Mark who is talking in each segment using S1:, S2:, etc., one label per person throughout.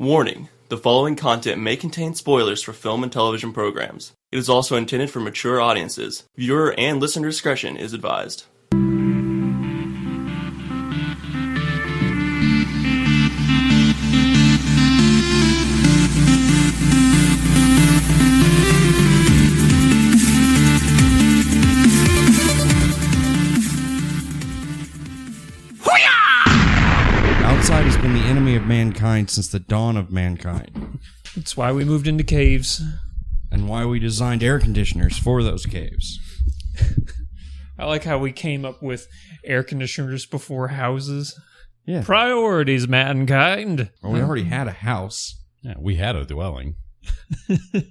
S1: Warning: the following content may contain spoilers for film and television programs. It is also intended for mature audiences. Viewer and listener discretion is advised.
S2: Outside has been the enemy of mankind since the dawn of mankind.
S3: That's why we moved into caves.
S2: And why we designed air conditioners for those caves.
S3: I like how we came up with air conditioners before houses.
S2: Yeah.
S3: Priorities, mankind.
S2: Well, we already had a house.
S4: Yeah, we had a dwelling.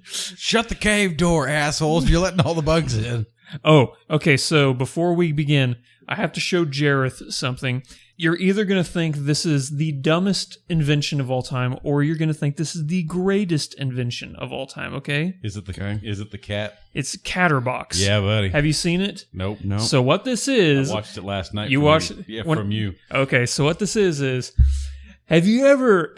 S5: Shut the cave door, assholes. You're letting all the bugs in.
S3: Oh, okay, so before we begin, I have to show Jareth something. You're either going to think this is the dumbest invention of all time, or you're going to think this is the greatest invention of all time, okay?
S4: Is it the cat?
S3: It's Catterbox.
S4: Yeah, buddy.
S3: Have you seen it?
S4: Nope.
S2: No.
S3: So what this is...
S4: I watched it last night.
S3: You
S4: from
S3: watched
S4: you.
S3: it?
S4: Yeah,
S3: When-
S4: from you.
S3: Okay, so what this is have you ever...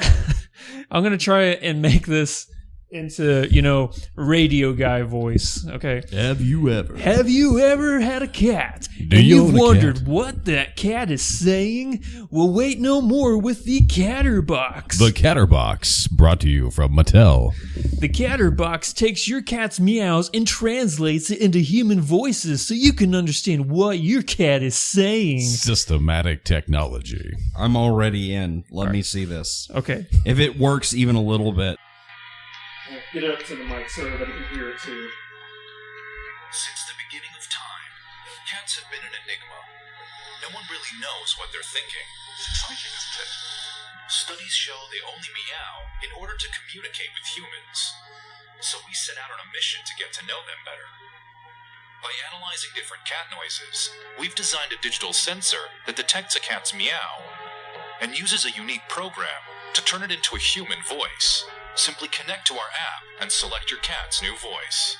S3: I'm going to try and make this into, radio guy voice, okay?
S2: Have you ever?
S3: Have you ever had a cat?
S4: Do
S3: and
S4: you
S3: you've
S4: own a
S3: wondered
S4: cat?
S3: what that cat is saying? Well, wait no more with the Catterbox.
S4: The Catterbox, brought to you from Mattel.
S3: The Catterbox takes your cat's meows and translates it into human voices so you can understand what your cat is saying.
S4: Systematic technology.
S2: I'm already in. Let me see this.
S3: Okay.
S2: If it works even a little bit.
S3: Get up to the mic so everybody can hear it too.
S6: Since the beginning of time, cats have been an enigma. No one really knows what they're thinking. It's exciting, isn't it? Studies show they only meow in order to communicate with humans. So we set out on a mission to get to know them better. By analyzing different cat noises, we've designed a digital sensor that detects a cat's meow and uses a unique program to turn it into a human voice. Simply connect to our app and select your cat's new voice.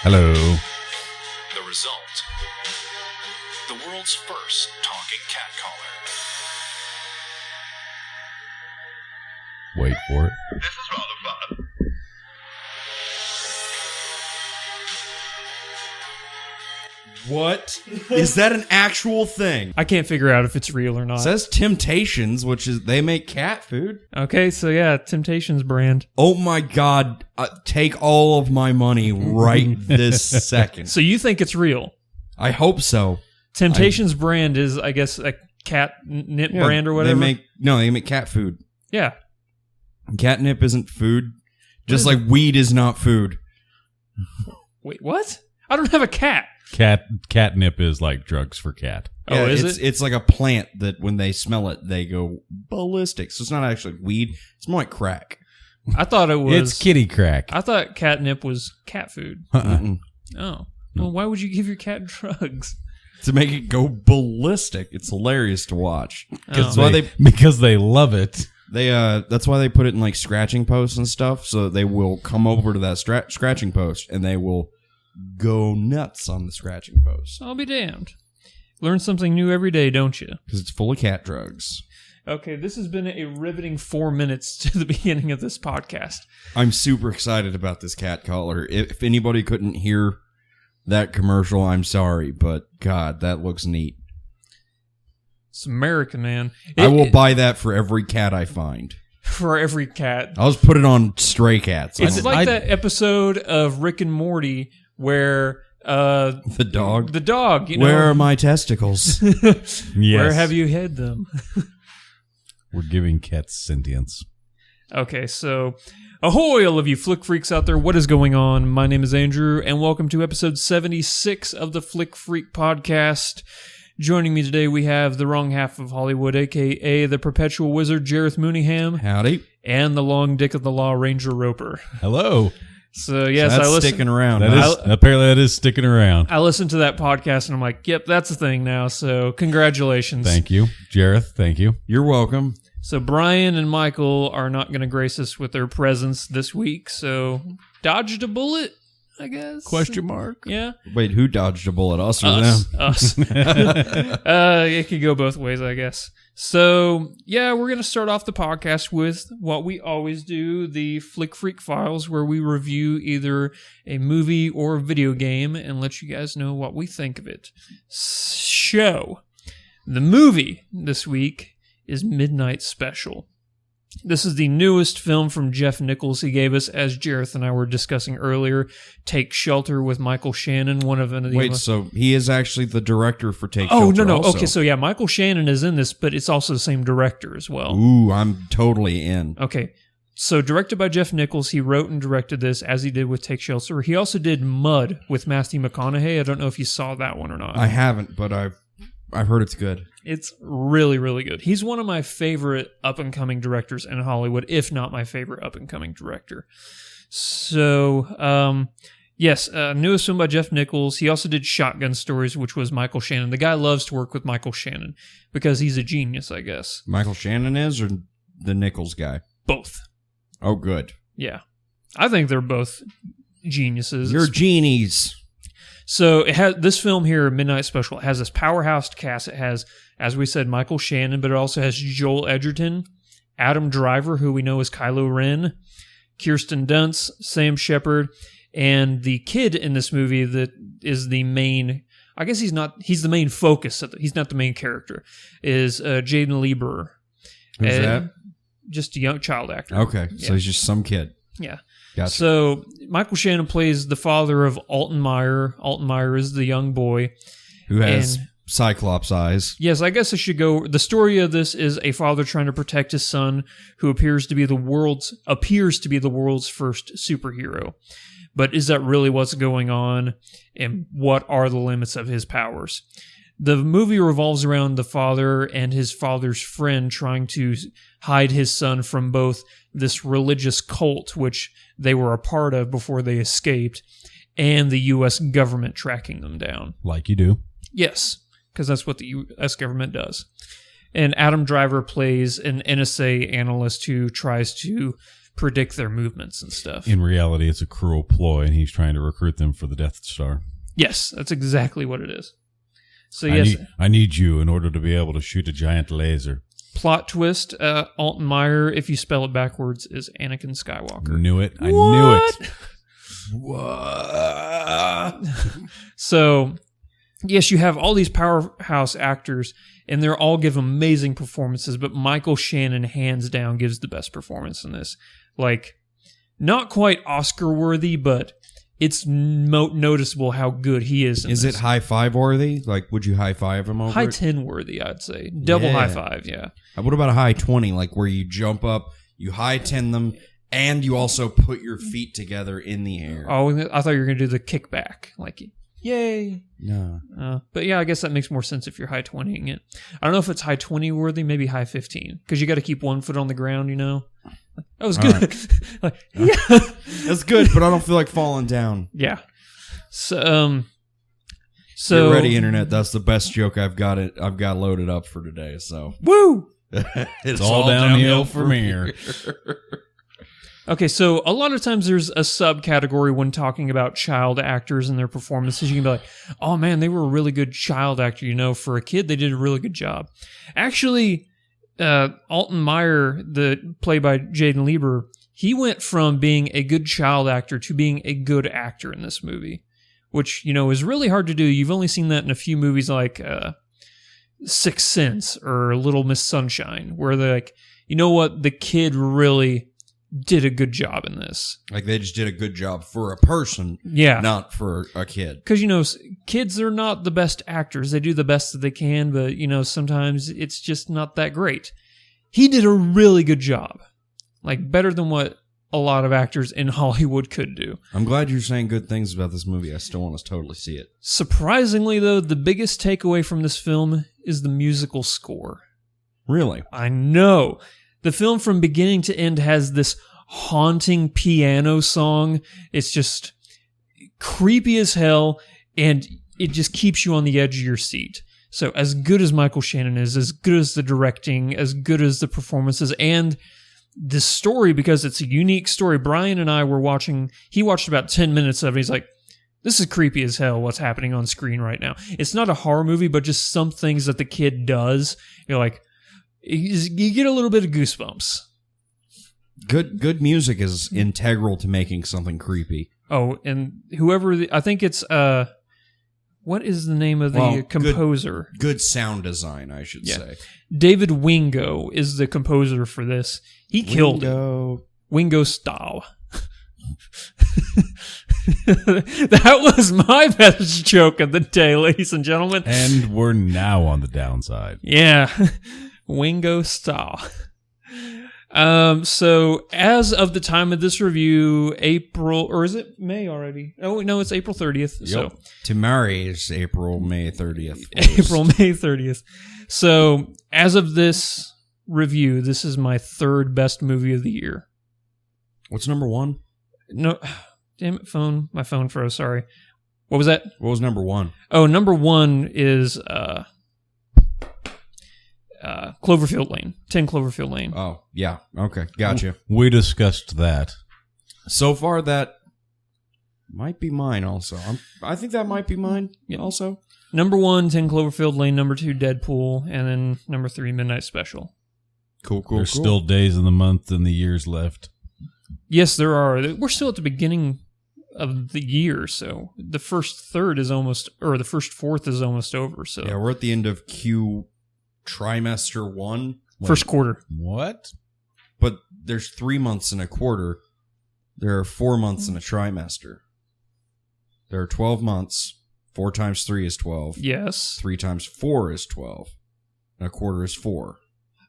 S4: Hello.
S6: The result: the world's first talking cat collar.
S4: Wait for it.
S6: This is rather fun.
S2: What? Is that an actual thing?
S3: I can't figure out if it's real or
S2: It
S3: not.
S2: says Temptations, which is they make cat food.
S3: Okay, so yeah, Temptations brand.
S2: Oh my god. Take all of my money right this second.
S3: So you think it's real?
S2: I hope so.
S3: Temptations brand is, I guess, a cat nip
S2: Yeah,
S3: brand or whatever.
S2: They make cat food.
S3: Yeah.
S2: Catnip isn't food. Just
S3: is
S2: like weed is not food.
S3: Wait, what? I don't have a cat.
S4: Catnip is like drugs for cat.
S3: Oh, is
S2: it's,
S3: it?
S2: It's like a plant that when they smell it, they go ballistic. So it's not actually weed. It's more like crack.
S3: I thought it was.
S4: It's kitty crack.
S3: I thought catnip was cat food.
S2: Mm-mm.
S3: Oh. Well, why would you give your cat drugs?
S2: To make it go ballistic. It's hilarious to watch. That's
S3: Oh.
S2: why
S4: Because they love it.
S2: that's why they put it in like scratching posts and stuff. So they will come over to that scratching post and they will go nuts on the scratching post
S3: I'll be damned. Learn something new every day, don't you?
S2: because it's full of cat drugs.
S3: Okay, this has been a riveting 4 minutes to the beginning of this podcast.
S2: I'm super excited about this cat collar. If anybody couldn't hear that commercial, I'm sorry, but God, that looks neat.
S3: It's American, man.
S2: I will buy that for every cat I find.
S3: for every cat.
S2: I'll just put it on stray cats.
S3: It's like that episode of Rick and Morty where
S2: the dog.
S3: the dog,
S2: Where are my testicles?
S4: Yes.
S3: where have you hid them?
S4: We're giving cats sentience.
S3: Okay, so ahoy, all of you flick freaks out there. What is going on? My name is Andrew, and welcome to episode 76 of the Flick Freak podcast. Joining me today, we have the wrong half of Hollywood, a.k.a. the perpetual wizard, Jareth Mooneyham,
S2: Howdy.
S3: and the long dick of the law, Ranger Roper.
S4: Hello.
S3: So, yes,
S2: That's
S3: I listened.
S2: sticking around.
S4: That
S2: huh?
S4: is apparently that is sticking around.
S3: I listened to that podcast, and I'm like, yep, that's a thing now, so congratulations.
S4: Thank you, Jareth. Thank you.
S2: You're welcome.
S3: So Brian and Michael are not going to grace us with their presence this week, so dodged a bullet, I guess.
S4: Question mark.
S3: Yeah.
S2: Wait, who dodged a bullet? Us or
S3: Us.
S2: them?
S3: Us. It could go both ways, I guess. So, yeah, we're going to start off the podcast with what we always do, the Flick Freak Files, where we review either a movie or a video game and let you guys know what we think of it. So, the movie this week is Midnight Special. This is the newest film from Jeff Nichols. He gave us, as Jareth and I were discussing earlier, Take Shelter with Michael Shannon, one of the...
S2: Wait, so he is actually the director for Take
S3: Oh,
S2: Shelter
S3: no.
S2: also.
S3: Okay, so yeah, Michael Shannon is in this, but it's also the same director as well.
S2: Ooh, I'm totally in.
S3: Okay, so directed by Jeff Nichols, he wrote and directed this, as he did with Take Shelter. He also did Mud with Matthew McConaughey. I don't know if you saw that one or not.
S2: I haven't, but I've heard it's good.
S3: It's really, really good. He's one of my favorite up-and-coming directors in Hollywood, if not my favorite up-and-coming director. So, yes, newest film by Jeff Nichols. He also did Shotgun Stories, which was Michael Shannon. The guy loves to work with Michael Shannon because he's a genius, I guess.
S2: Michael Shannon is, or the Nichols guy?
S3: Both.
S2: Oh, good.
S3: Yeah. I think they're both geniuses.
S2: You're genies.
S3: So it has this film here, Midnight Special. It has this powerhouse cast. It has, as we said, Michael Shannon, but it also has Joel Edgerton, Adam Driver, who we know as Kylo Ren, Kirsten Dunst, Sam Shepard, and the kid in this movie that is the main. I guess he's the main focus of it. He's not the main character. Is Jaden Lieber.
S2: Who's that?
S3: Just a young child actor.
S2: Okay,
S3: Yeah.
S2: so he's just some kid.
S3: Yeah.
S2: Gotcha.
S3: So Michael Shannon plays the father of Alton Meyer. Alton Meyer is the young boy.
S2: Who has
S3: and-
S2: Cyclops eyes.
S3: Yes, I guess I should go. The story of this is a father trying to protect his son, who appears to be the world's first superhero. But is that really what's going on? And what are the limits of his powers? The movie revolves around the father and his father's friend trying to hide his son from both this religious cult, which they were a part of before they escaped, and the U.S. government tracking them down.
S4: Like you do.
S3: Yes, because that's what the U.S. government does. And Adam Driver plays an NSA analyst who tries to predict their movements and stuff.
S4: In reality, it's a cruel ploy, and he's trying to recruit them for the Death Star.
S3: Yes, that's exactly what it is. So yes,
S4: I need you in order to be able to shoot a giant laser.
S3: plot twist, Alton Meyer, if you spell it backwards, is Anakin Skywalker.
S4: Knew it. I knew it.
S2: What?
S3: So, yes, you have all these powerhouse actors, and they're all give amazing performances, but Michael Shannon, hands down, gives the best performance in this. Like, not quite Oscar-worthy, but it's noticeable how good he is in
S2: Is
S3: this.
S2: it high five worthy? Like, would you high five him over
S3: High
S2: it?
S3: 10 worthy, I'd say. Double
S2: Yeah.
S3: high five, yeah.
S2: What about a high 20? Like, where you jump up, you high 10 them, and you also put your feet together in the air.
S3: Oh, I thought you were going to do the kickback. Like, yay.
S2: No.
S3: But yeah, I guess that makes more sense if you're high 20ing it. I don't know if it's high 20 worthy, maybe high 15. Because you got to keep one foot on the ground, you know? That was
S2: All
S3: good. Like, yeah.
S2: That's good, but I don't feel like falling down.
S3: Yeah. So,
S2: Get ready, internet. That's the best joke I've got loaded up for today. So
S3: woo!
S2: it's
S4: all downhill from here.
S3: Okay, so a lot of times there's a subcategory when talking about child actors and their performances. You can be like, oh man, they were a really good child actor. You know, for a kid, they did a really good job. Actually, Alton Meyer, played by Jaden Lieber, he went from being a good child actor to being a good actor in this movie, which, you know, is really hard to do. You've only seen that in a few movies like Sixth Sense or Little Miss Sunshine, where they're like, you know what, the kid really did a good job in this.
S2: Like, they just did a good job for a person,
S3: Yeah.
S2: not for a kid.
S3: Because, you know, kids are not the best actors. They do the best that they can, but, you know, sometimes it's just not that great. He did a really good job. Like, better than what a lot of actors in Hollywood could do.
S2: I'm glad you're saying good things about this movie. I still want to totally see it.
S3: Surprisingly, though, the biggest takeaway from this film is the musical score.
S2: Really?
S3: I know. The film from beginning to end has this haunting piano song. It's just creepy as hell, and it just keeps you on the edge of your seat. So as good as Michael Shannon is, as good as the directing, as good as the performances, and this story because it's a unique story. Brian and I were watching, he watched about 10 minutes of it. He's like, this is creepy as hell what's happening on screen right now. It's not a horror movie, but just some things that the kid does. You're like, you get a little bit of goosebumps.
S2: Good music is integral to making something creepy.
S3: Oh, and I think it's, what is the name of the composer?
S2: Good sound design, I should say.
S3: David Wingo is the composer for this. He killed it. Wingo Stahl. That was my best joke of the day, ladies and gentlemen.
S4: And we're now on the downside.
S3: Yeah. Wingo Stahl. So as of the time of this review, April, or is it May already? Oh, no, it's April 30th. So
S2: Tamari is May 30th.
S3: April, May 30th. So as of this review, this is my third best movie of the year.
S2: What's number one?
S3: No, damn it, phone. My phone froze, sorry. What was that?
S2: What was number one?
S3: Oh, number one is Cloverfield Lane. 10 Cloverfield Lane.
S2: Oh, yeah. Okay, gotcha.
S4: We discussed that.
S2: So far, that might be mine also. I think that might be mine also.
S3: Number one, 10 Cloverfield Lane. Number two, Deadpool. And then number three, Midnight Special.
S2: Cool.
S4: There's still days in the month and the years left.
S3: Yes, there are. We're still at the beginning of the year, so the first third is almost, or the first fourth is almost over. So
S2: yeah, we're at the end of trimester 1.
S3: First quarter.
S4: What?
S2: But there's 3 months in a quarter. There are 4 months in a trimester. There are 12 months. 4 times 3 is 12.
S3: Yes.
S2: 3 times 4 is 12. And a quarter is 4.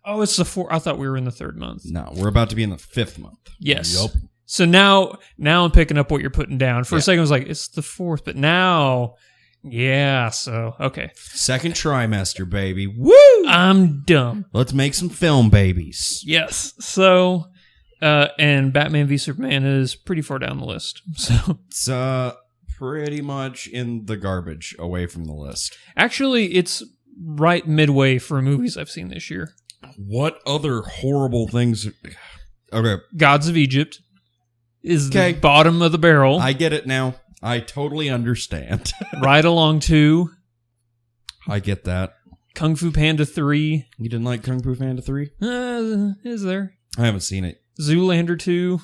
S3: Oh, it's the fourth. I thought we were in the third month.
S2: No, we're about to be in the 5th month.
S3: Yes.
S4: Yup.
S3: So now I'm picking up what you're putting down. For a second, I was like, it's the fourth, but now, yeah. So okay.
S2: Second trimester, baby. Woo!
S3: I'm dumb.
S2: Let's make some film babies.
S3: Yes. So, and Batman v Superman is pretty far down the list. So
S2: It's pretty much in the garbage, away from the list.
S3: actually, it's right midway for movies I've seen this year.
S2: What other horrible things? Okay,
S3: Gods of Egypt is
S2: Okay.
S3: the bottom of the barrel.
S2: I get it now. I totally understand.
S3: Ride Along 2,
S2: I get that.
S3: Kung Fu Panda 3.
S2: You didn't like Kung Fu Panda 3?
S3: Is there?
S2: I haven't seen it.
S3: Zoolander 2.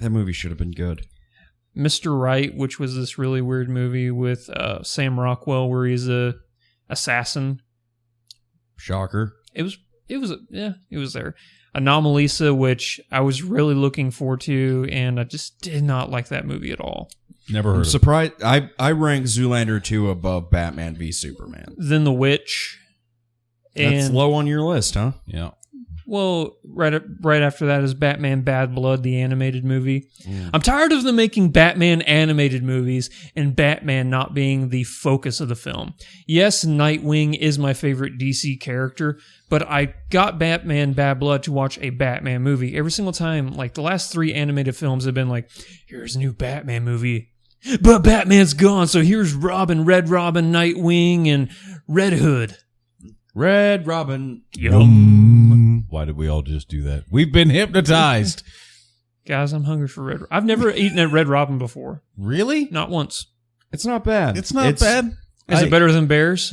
S2: That movie should have been good.
S3: Mr. Right, which was this really weird movie with Sam Rockwell where he's a assassin.
S2: Shocker.
S3: It was there. Anomalisa, which I was really looking forward to, and I just did not like that movie at all.
S4: Never
S2: I'm
S4: heard of it.
S2: surprised. I rank Zoolander 2 above Batman v Superman.
S3: Then The Witch.
S2: That's
S3: And
S2: low on your list, huh?
S4: Yeah.
S3: well, right after that is Batman Bad Blood, the animated movie. I'm tired of them making Batman animated movies and Batman not being the focus of the film. Yes, Nightwing is my favorite DC character, but I got Batman Bad Blood to watch a Batman movie. Every single time, like the last 3 animated films have been like, here's a new Batman movie, but Batman's gone, so here's Robin, Red Robin, Nightwing, and Red Hood.
S2: Red Robin.
S4: Why did we all just do that? We've been hypnotized.
S3: Guys, I'm hungry for Red. I've never eaten a Red Robin before.
S4: Really?
S3: Not once.
S2: It's not bad.
S4: It's not bad.
S3: Is it better than Bears?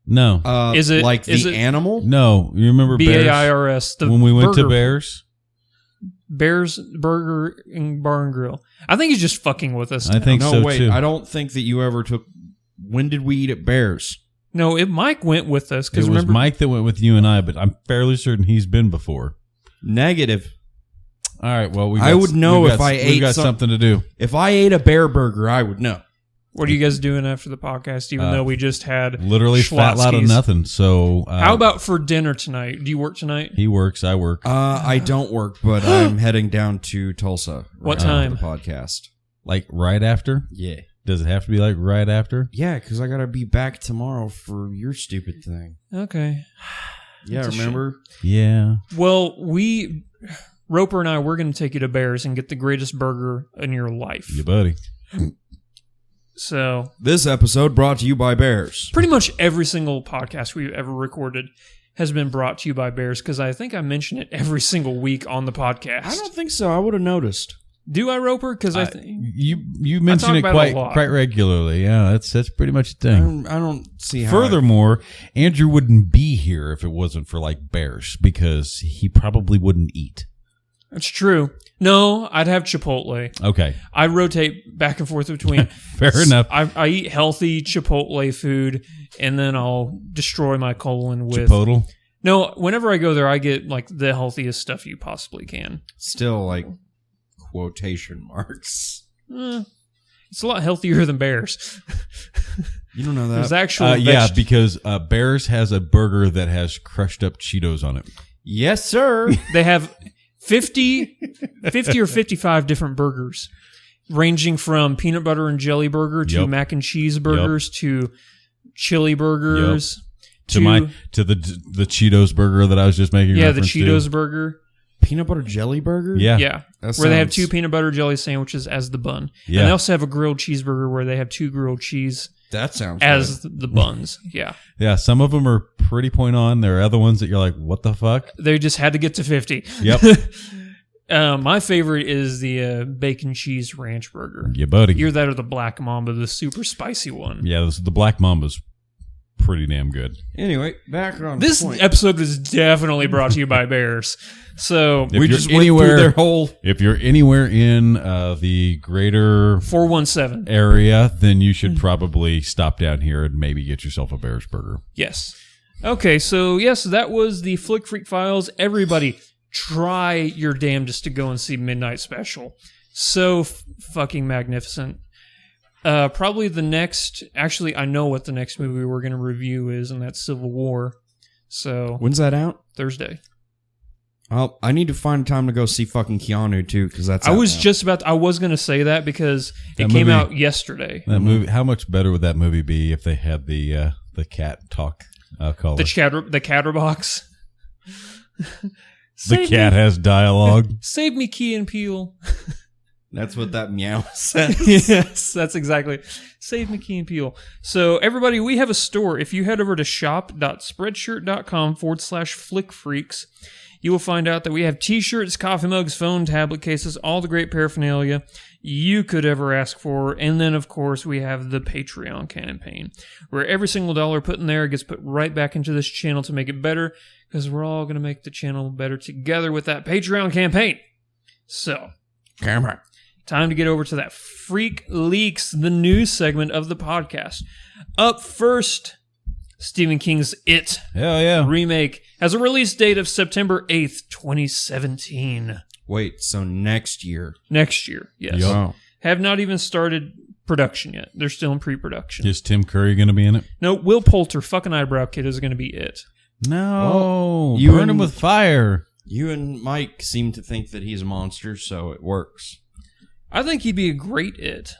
S4: No.
S3: Is it
S2: like
S3: is
S2: the
S3: it
S2: animal?
S4: No. You remember Bears?
S3: BAIRS. The
S4: When we went to
S3: burger-
S4: Bears?
S3: Bears Burger and Bar and Grill. I think he's just fucking with us.
S4: I
S3: now.
S4: think
S2: No,
S4: so
S2: wait.
S4: too.
S2: I don't think that you ever took. When did we eat at Bears?
S3: No, Mike went with us
S4: It
S3: because
S4: was
S3: remember
S4: Mike that went with you and I, but I'm fairly certain he's been before.
S2: Negative.
S4: All right. Well,
S2: I would know
S4: we've
S2: if
S4: got-
S2: I
S4: we've
S2: ate
S4: got
S2: some-
S4: something to do.
S2: If I ate a bear burger, I would know.
S3: what are you guys doing after the podcast? Even though we just had
S4: Literally fat loud of
S3: Schlotzsky's.
S4: nothing. So
S3: How about for dinner tonight? Do you work tonight?
S4: he works? I work.
S2: I don't work, but I'm heading down to Tulsa.
S3: What
S2: right
S3: time?
S2: after the podcast.
S4: Like right after?
S2: Yeah.
S4: Does it have to be like right after?
S2: Yeah, because I gotta be back tomorrow for your stupid thing.
S3: Okay.
S2: Yeah,
S3: That's a
S2: remember?
S4: Yeah.
S3: Well, Roper and I, we're going to take you to Bears and get the greatest burger in your life.
S4: Yeah, buddy.
S3: So
S2: This episode brought to you by Bears.
S3: pretty much every single podcast we've ever recorded has been brought to you by bears? Because I think I mention it every single week on the podcast.
S2: I don't think so. I would have noticed.
S3: Do I, Roper? Because I think
S4: You mention it
S3: about it a lot.
S4: quite regularly. Yeah, that's pretty much the thing.
S2: I don't see how.
S4: Furthermore, Andrew wouldn't be here if it wasn't for like bears because he probably wouldn't eat.
S3: it's true. No, I'd have Chipotle.
S4: Okay,
S3: I rotate back and forth between.
S4: fair enough.
S3: I eat healthy Chipotle food, and then I'll destroy my colon with.
S4: Chipotle.
S3: No, whenever I go there, I get like the healthiest stuff you possibly can.
S2: Still, like, quotation marks.
S3: It's a lot healthier than Bears.
S2: You don't know that.
S3: There's actual
S4: Yeah, because Bears has a burger that has crushed up Cheetos on it.
S2: Yes, sir.
S3: They have 50 or 55 different burgers, ranging from peanut butter and jelly burger to
S4: Yep.
S3: mac and cheese burgers to chili burgers
S4: To the Cheetos burger that I was just making.
S3: yeah, the
S4: reference to.
S3: Cheetos burger.
S2: Peanut butter jelly burger?
S4: Yeah,
S3: Yeah.
S2: That
S3: Where they have
S2: sounds-
S3: 2 peanut butter jelly sandwiches as the bun.
S4: Yeah.
S3: And they also have a grilled cheeseburger where they have 2 grilled cheese
S2: That sounds
S3: as
S2: good.
S3: the buns. Yeah.
S4: yeah. Some of them are pretty point on. There are other ones that you're like, what the fuck?
S3: They just had to get to 50.
S4: Yep.
S3: My favorite is the bacon cheese ranch burger.
S4: Yeah, buddy.
S3: Either that or the Black Mamba, the super spicy one.
S4: Yeah, the Black Mamba's pretty damn good.
S2: Anyway, back on
S3: This
S2: point.
S3: episode was definitely brought to you by Bears. So
S4: If
S2: we
S4: you're
S2: just went through their whole.
S4: If you're anywhere in the greater
S3: 417.
S4: area, then you should probably stop down here and maybe get yourself a Bears burger.
S3: Yes. Okay, so yes, that was the Flick Freak Files. Everybody, try your damnedest to go and see Midnight Special. So fucking magnificent. Probably the next... Actually, I know what the next movie we're going to review is, and that's Civil War. So,
S2: When's that out?
S3: Thursday.
S2: I need to find time to go see fucking Keanu too, because that's.
S3: I
S2: out
S3: was
S2: now.
S3: just about... I was going to say that because it
S4: That
S3: came
S4: movie-
S3: out yesterday.
S4: That movie. How much better would that movie be if they had the cat talk color?
S3: The Catterbox.
S4: The cat has dialogue.
S3: Save me, Key and Peele.
S2: That's what that meow says.
S3: Yes, that's exactly. Save me, Key and Peele. So, everybody, we have a store. If you head over to shop.spreadshirt.com/flickfreaks, you will find out that we have t-shirts, coffee mugs, phone, tablet cases, all the great paraphernalia you could ever ask for. And then, of course, we have the Patreon campaign, where every single dollar put in there gets put right back into this channel to make it better, because we're all going to make the channel better together with that Patreon campaign. So,
S2: Camera.
S3: time to get over to that Freak Leaks, the news segment of the podcast. Up first, Stephen King's It
S4: Hell yeah.
S3: remake has a release date of September 8th, 2017.
S2: Wait, so next year?
S3: Next year, yes.
S4: Yup.
S2: Oh,
S3: Have not even started production yet. They're still in pre-production.
S4: Is Tim Curry going to be in it?
S3: No, Will Poulter, fucking eyebrow kid, is going to be it.
S4: No.
S2: you
S4: Burn him
S2: and-
S4: with fire.
S2: you and Mike seem to think that he's a monster, so it works.
S3: I think he'd be a great it.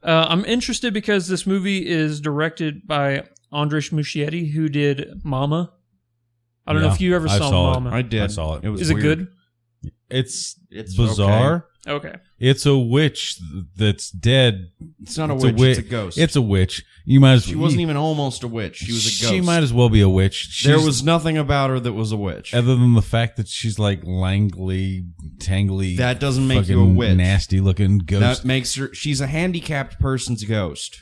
S3: I'm interested because this movie is directed by Andres Muschietti, who did Mama. I don't know
S4: Yeah,
S3: if you ever
S4: I
S3: saw
S4: saw it.
S3: Mama.
S2: I did.
S4: I saw it.
S2: It was
S3: Is it
S2: weird.
S3: good?
S4: It's
S2: It's
S4: bizarre.
S3: Okay.
S4: It's a witch that's dead.
S2: It's not a
S4: It's
S2: witch.
S4: wi-
S2: It's a ghost.
S4: It's a witch. You might as
S2: She wasn't even almost a witch. She was a ghost.
S4: She might as well be a witch.
S2: There
S4: She's-
S2: was nothing about her that was a witch.
S4: other than the fact that she's like langly, tangly.
S2: That doesn't make you a
S4: fucking
S2: witch.
S4: Nasty looking ghost.
S2: That makes her. She's a handicapped person's ghost.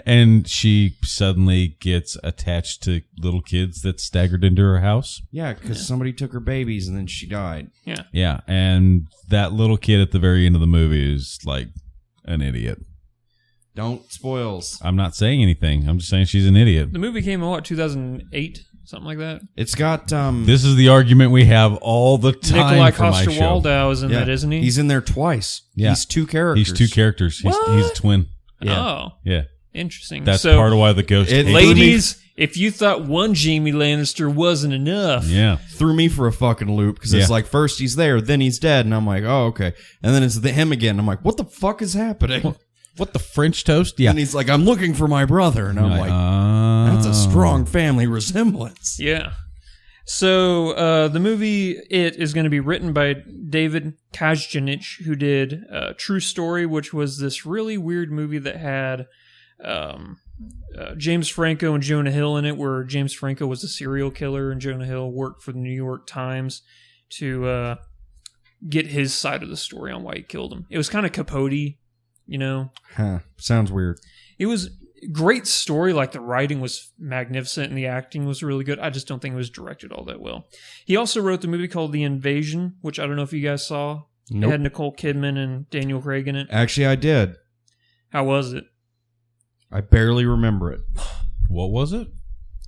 S4: And she suddenly gets attached to little kids that staggered into her house.
S2: Yeah, because somebody took her babies and then she died.
S4: Yeah, and that little kid at the very end of the movie is like an idiot.
S2: Don't spoils.
S4: I'm not saying anything. I'm just saying she's an idiot.
S3: The movie came in, what, 2008? Something like that?
S2: It's got
S4: This is the argument we have all the time
S3: Nikolai
S4: for my show.
S3: Coster-Waldau is in
S2: yeah,
S3: that, isn't he?
S2: He's in there twice.
S4: Yeah.
S2: He's two characters.
S4: He's two characters. He's a twin.
S2: Yeah.
S3: Oh,
S4: Yeah,
S3: interesting.
S4: that's
S3: so,
S4: part of why the ghost.
S2: It-
S4: hates
S3: ladies, if you thought one Jamie Lannister wasn't enough,
S4: me. Yeah,
S2: Threw me for a fucking loop because it's
S4: Yeah.
S2: like first he's there, then he's dead, and I'm like, oh okay, and then it's him again. I'm like, what the fuck is happening?
S4: what the French toast? Yeah,
S2: And he's like, I'm looking for my brother, and I'm like, that's a strong family resemblance.
S3: Yeah. So the movie It is going to be written by David Kajganich, who did True Story, which was this really weird movie that had James Franco and Jonah Hill in it, where James Franco was a serial killer and Jonah Hill worked for the New York Times to get his side of the story on why he killed him. It was kind of Capote, you know.
S2: Huh. Sounds weird.
S3: It was a great story. Like, the writing was magnificent and the acting was really good. I just don't think it was directed all that well. He also wrote the movie called The Invasion, which I don't know if you guys saw.
S2: Nope.
S3: It had Nicole Kidman and Daniel Craig in it.
S2: Actually, I did.
S3: How was it?
S2: I barely remember it.
S4: What was it?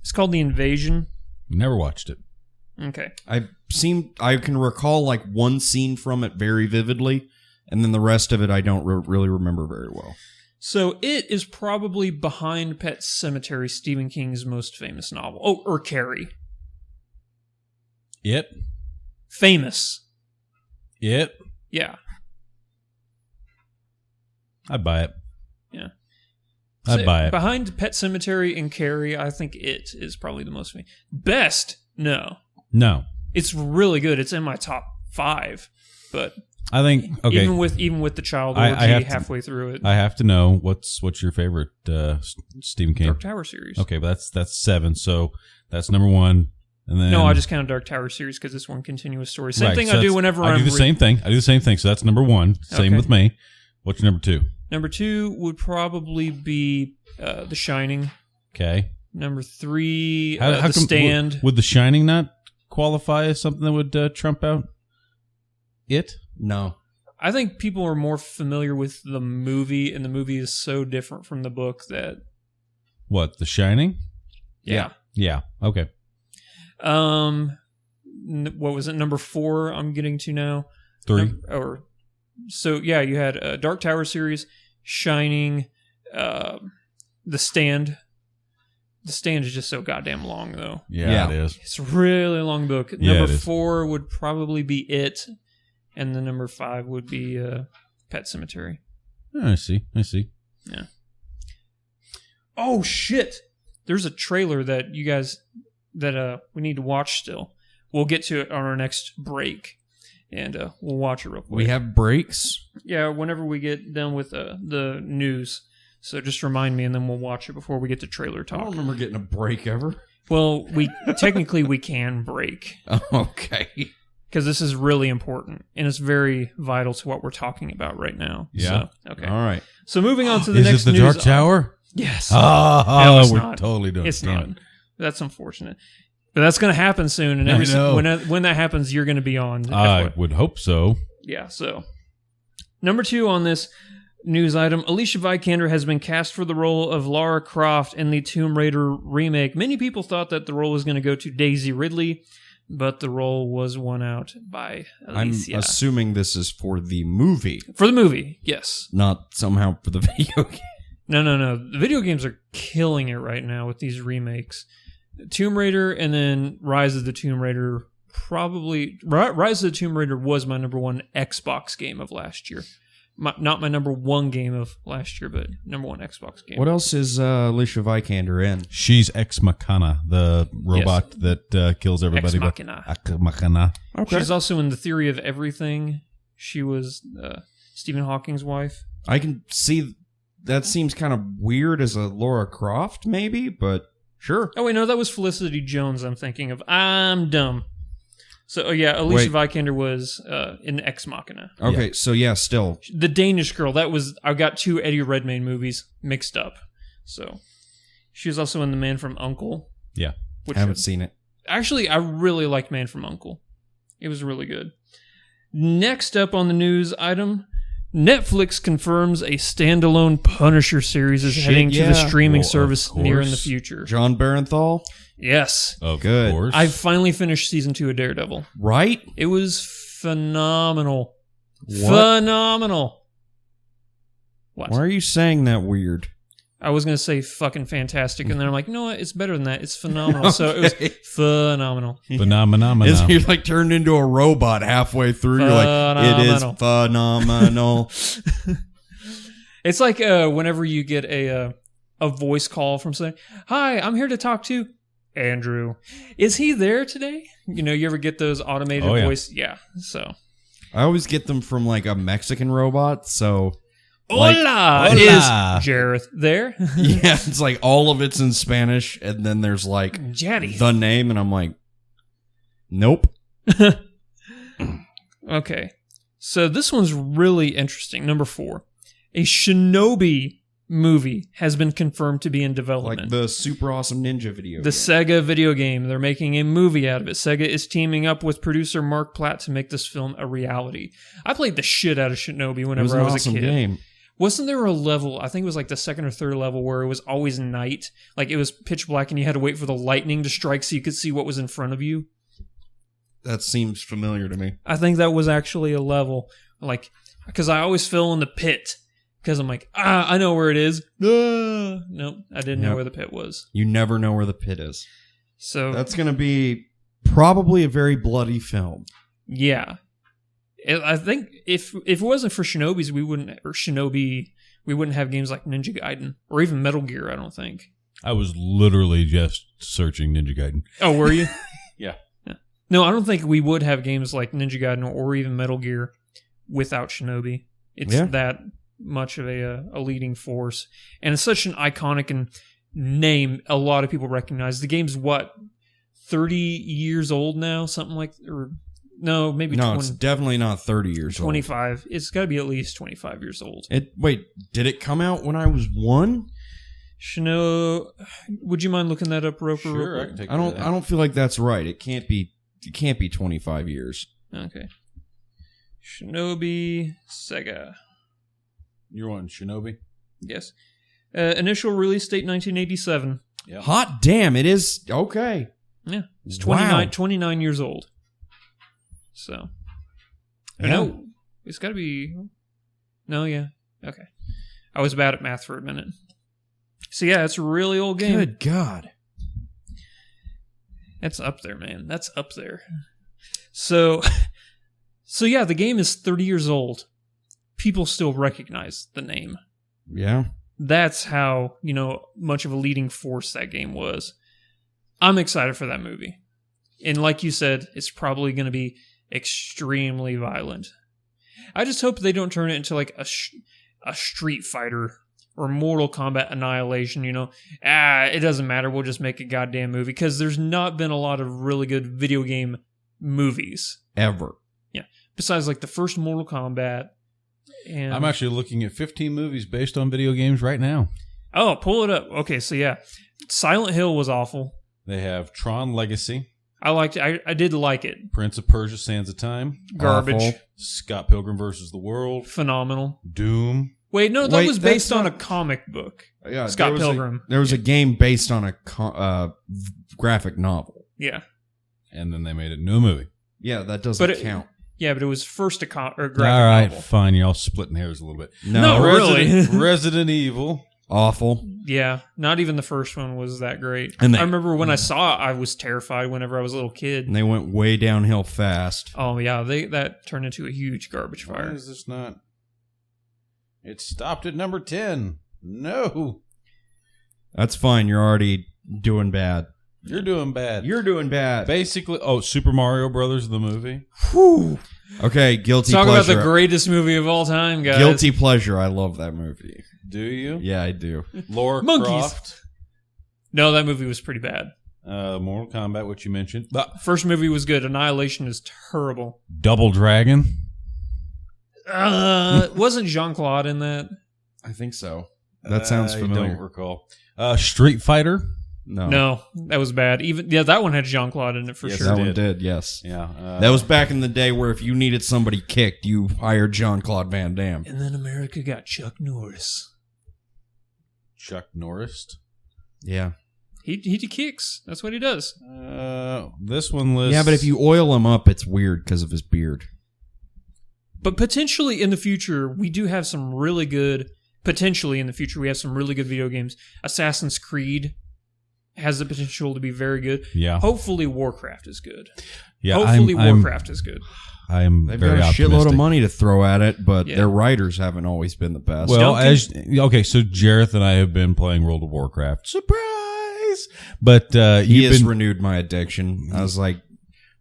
S3: It's called The Invasion.
S4: Never watched it.
S3: Okay.
S2: I can recall like one scene from it very vividly, and then the rest of it I don't really remember very well.
S3: So it is probably behind Pet Sematary, Stephen King's most famous novel. Oh, or Carrie.
S4: It?
S3: Famous.
S4: It?
S3: Yeah.
S4: I'd buy it.
S3: Yeah.
S4: I'd buy it.
S3: Behind Pet Sematary and Carrie, I think it is probably the most famous. Best? No.
S4: No.
S3: It's really good. It's in my top 5. But
S4: I think, okay.
S3: Even with the child
S4: I
S3: orgy
S4: have to-
S3: halfway through it.
S4: I have to know what's your favorite Stephen King?
S3: Dark Tower series.
S4: Okay, but that's 7, so that's number 1. And then
S3: No, I just counted Dark Tower series because it's one continuous story. Same
S4: Right,
S3: thing
S4: so
S3: I do
S4: that's-
S3: whenever
S4: I
S3: I'm
S4: do the same thing. I do the same thing. So that's number 1. Same
S3: Okay.
S4: with me. What's your number 2?
S3: Number 2 would probably be The Shining.
S4: Okay.
S3: Number 3,
S4: How
S3: The
S4: come-
S3: Stand.
S4: Would The Shining not qualify as something that would trump out it?
S2: No.
S3: I think people are more familiar with the movie, and the movie is so different from the book that
S4: What, The Shining?
S3: yeah.
S4: Yeah. Okay.
S3: What was it? Number 4. I'm getting to now.
S4: 3.
S3: You had Dark Tower series, Shining, The Stand. The Stand is just so goddamn long, though.
S4: Yeah, it is.
S3: It's a really long book.
S4: Yeah,
S3: Number
S4: it is.
S3: 4 would probably be It, and the number 5 would be Pet Sematary.
S4: I see.
S3: Yeah. Oh shit! There's a trailer that you guys we need to watch still. We'll get to it on our next break, and we'll watch it real quick.
S2: We have breaks.
S3: Yeah, whenever we get done with the news. So just remind me, and then we'll watch it before we get to trailer
S2: I
S3: talk.
S2: don't remember getting a break ever.
S3: Well, we technically we can break
S2: Okay.
S3: because this is really important and it's very vital to what we're talking about right now.
S4: Yeah.
S3: So, okay.
S2: All right.
S3: So moving on to the
S4: Is
S3: next
S4: it the
S3: news.
S4: Dark Tower?
S3: Yes.
S4: Oh,
S3: it's
S4: we're
S3: not.
S4: totally doing
S3: It's
S4: it. Damn
S3: not. That's unfortunate. But that's going to happen soon, and
S4: I know.
S3: when that happens, you're going to be on.
S4: I would hope so.
S3: Yeah. So, number 2 on this news item: Alicia Vikander has been cast for the role of Lara Croft in the Tomb Raider remake. Many people thought that the role was going to go to Daisy Ridley, but the role was won out by Alicia.
S2: I'm assuming this is for the movie,
S3: For the movie, yes.
S2: not somehow for the video game.
S3: No. The video games are killing it right now with these remakes. Tomb Raider and then Rise of the Tomb Raider. Probably Rise of the Tomb Raider was my number 1 Xbox game of last year. Not my number 1 game of last year, but number 1 Xbox game.
S2: What else is Alicia Vikander in?
S4: She's Ex Machina, the robot that kills everybody.
S3: Ex Machina.
S4: Ex Machina.
S2: Okay.
S3: She's also in The Theory of Everything. She was Stephen Hawking's wife.
S2: I can see that seems kind of weird as a Lara Croft, maybe, but sure.
S3: Oh, wait, no, that was Felicity Jones I'm thinking of. I'm dumb. So, Alicia Vikander was in Ex Machina.
S2: Okay, so yeah, still.
S3: The Danish Girl, I got 2 Eddie Redmayne movies mixed up. So, she was also in The Man from U.N.C.L.E.
S4: Yeah.
S3: Which
S2: Haven't seen it.
S3: Actually, I really liked Man from U.N.C.L.E. It was really good. Next up on the news item, Netflix confirms a standalone Punisher series is heading to the streaming
S4: Well, of
S3: service near in the
S4: course.
S3: future.
S2: John Barenthal,
S3: Yes.
S4: Of
S2: Good.
S4: course.
S3: I finally finished season 2 of Daredevil.
S2: right?
S3: It was phenomenal.
S2: What?
S3: Phenomenal. What?
S2: Why are you saying that weird?
S3: I was going to say fucking fantastic, and then I'm like, you know what? It's better than that. It's phenomenal. So it was
S2: Okay.
S3: phenomenal.
S4: Phenomenon.
S2: You're like turned into a robot halfway through. You're like, it is phenomenal.
S3: It's like whenever you get a voice call from somebody. Hi, I'm here to talk to Andrew. Is he there today? You know, you ever get those automated
S4: Oh, yeah.
S3: voice? Yeah. So
S2: I always get them from like a Mexican robot, so
S3: Hola,
S4: Hola.
S3: is Jareth there?
S2: Yeah, it's like all of it's in Spanish, and then there's like
S3: Jareth.
S2: the name, and I'm like, nope.
S3: Okay. So this one's really interesting. Number 4. A Shinobi movie has been confirmed to be in development.
S2: Like the super awesome ninja video.
S3: The
S2: game.
S3: Sega video game. They're making a movie out of it. Sega is teaming up with producer Mark Platt to make this film a reality. I played the shit out of Shinobi
S2: It was
S3: whenever
S2: an
S3: I was
S2: awesome
S3: a kid.
S2: game.
S3: Wasn't there a level, I think it was like the second or third level, where it was always night? Like it was pitch black and you had to wait for the lightning to strike so you could see what was in front of you?
S2: That seems familiar to me.
S3: I think that was actually a level. Like, because I always fell in the pit. Because I'm like, I know where it is. Nope, I didn't know
S2: Yep.
S3: where the pit was.
S2: You never know where the pit is.
S3: So,
S2: That's going to be probably a very bloody film.
S3: yeah. I think if it wasn't for Shinobis, we wouldn't have games like Ninja Gaiden or even Metal Gear, I don't think.
S4: I was literally just searching Ninja Gaiden.
S3: Oh, were you?
S4: Yeah.
S3: No, I don't think we would have games like Ninja Gaiden or even Metal Gear without Shinobi. It's
S2: Yeah.
S3: that much of a leading force. And it's such an iconic and name a lot of people recognize. The game's what, 30 years old now? Something like, or no, maybe
S2: No,
S3: 20,
S2: it's definitely not 30 years old.
S3: 25. It's got to be at least 25 years old.
S2: Wait, did it come out when I was 1?
S3: Would you mind looking that up, Roper? real quick?
S4: take
S2: I don't feel like that's right. It can't be 25 years.
S3: Okay. Shinobi Sega.
S4: You're on Shinobi?
S3: Yes. Initial release date 1987.
S4: Yeah.
S2: Hot damn, it is okay.
S3: Yeah. It's
S2: Wow.
S3: 29 years old. So.
S2: Yeah.
S3: No, it's got to be. No, yeah. Okay. I was bad at math for a minute. So, yeah, it's a really old game.
S2: Good God.
S3: That's up there, man. That's up there. So yeah, the game is 30 years old. People still recognize the name.
S2: Yeah.
S3: That's how, much of a leading force that game was. I'm excited for that movie. And like you said, it's probably going to be extremely violent. I just hope they don't turn it into like a Street Fighter or Mortal Kombat Annihilation, it doesn't matter, we'll just make a goddamn movie. Because there's not been a lot of really good video game movies.
S2: Ever.
S3: Yeah. Besides like the first Mortal Kombat. And
S4: I'm actually looking at 15 movies based on video games right now.
S3: Oh, pull it up. Okay, so yeah. Silent Hill was awful.
S4: They have Tron Legacy,
S3: I liked it. I did like it.
S4: Prince of Persia: Sands of Time,
S3: Garbage.
S2: Awful.
S4: Scott Pilgrim vs. the World,
S3: Phenomenal.
S4: Doom.
S3: Wait, no, that
S2: Wait,
S3: was based
S2: that's
S3: on
S2: not-
S3: a comic book.
S2: Yeah,
S3: Scott
S2: there was
S3: Pilgrim.
S2: There was a game based on a graphic novel.
S3: Yeah.
S4: And then they made it into a movie.
S2: Yeah, that doesn't
S3: But it-
S2: count.
S3: Yeah, but it was first a graphic
S4: All right,
S3: novel.
S4: fine. Y'all splitting hairs a little bit.
S2: No,
S3: No, really.
S4: Resident Evil.
S2: awful.
S3: Yeah, not even the first one was that great.
S2: And they-
S3: I remember when I saw it, I was terrified whenever I was a little kid.
S2: And they went way downhill fast.
S3: Oh, yeah, that turned into a huge garbage
S4: Why
S3: fire.
S4: is this not? It stopped at number 10. No.
S2: That's fine. You're already doing bad.
S4: You're doing bad.
S2: You're doing bad.
S4: Basically, Super Mario Brothers, the movie.
S2: Whew. Okay, guilty
S3: Talk about
S2: pleasure.
S3: the greatest movie of all time, guys.
S2: Guilty pleasure. I love that movie.
S4: Do you?
S2: Yeah, I do.
S4: Laura
S3: Monkeys.
S4: Croft.
S3: No, that movie was pretty bad.
S4: Mortal Kombat, which you mentioned.
S3: First movie was good. Annihilation is terrible.
S4: Double Dragon.
S3: Wasn't Jean-Claude in that?
S2: I think so. That sounds
S4: I
S2: familiar.
S4: don't recall. Street Fighter.
S3: No, that was bad. That one had Jean-Claude in it for
S4: Yes,
S3: sure.
S2: That
S4: it
S2: one
S4: did.
S2: did, yes.
S4: Yeah.
S2: That was back in the day where if you needed somebody kicked, you hired Jean-Claude Van Damme.
S3: And then America got Chuck Norris.
S4: Chuck Norris.
S2: Yeah.
S3: He kicks. That's what he does.
S4: This one lists.
S2: Yeah, but if you oil him up, it's weird because of his beard.
S3: But potentially in the future, we do have some really good. Potentially in the future, we have some really good video games. Assassin's Creed has the potential to be very good.
S4: Yeah.
S3: Hopefully, Warcraft is good.
S4: Yeah.
S3: Hopefully,
S4: I'm
S3: Warcraft is good.
S2: They've
S4: very
S2: got a
S4: optimistic.
S2: shitload of money to throw at it, but
S3: Yeah.
S2: their writers haven't always been the best.
S4: Well,
S3: Duncan?
S4: so Jareth and I have been playing World of Warcraft. Surprise! But
S2: he
S4: you've
S2: has
S4: been
S2: renewed my addiction. I was like,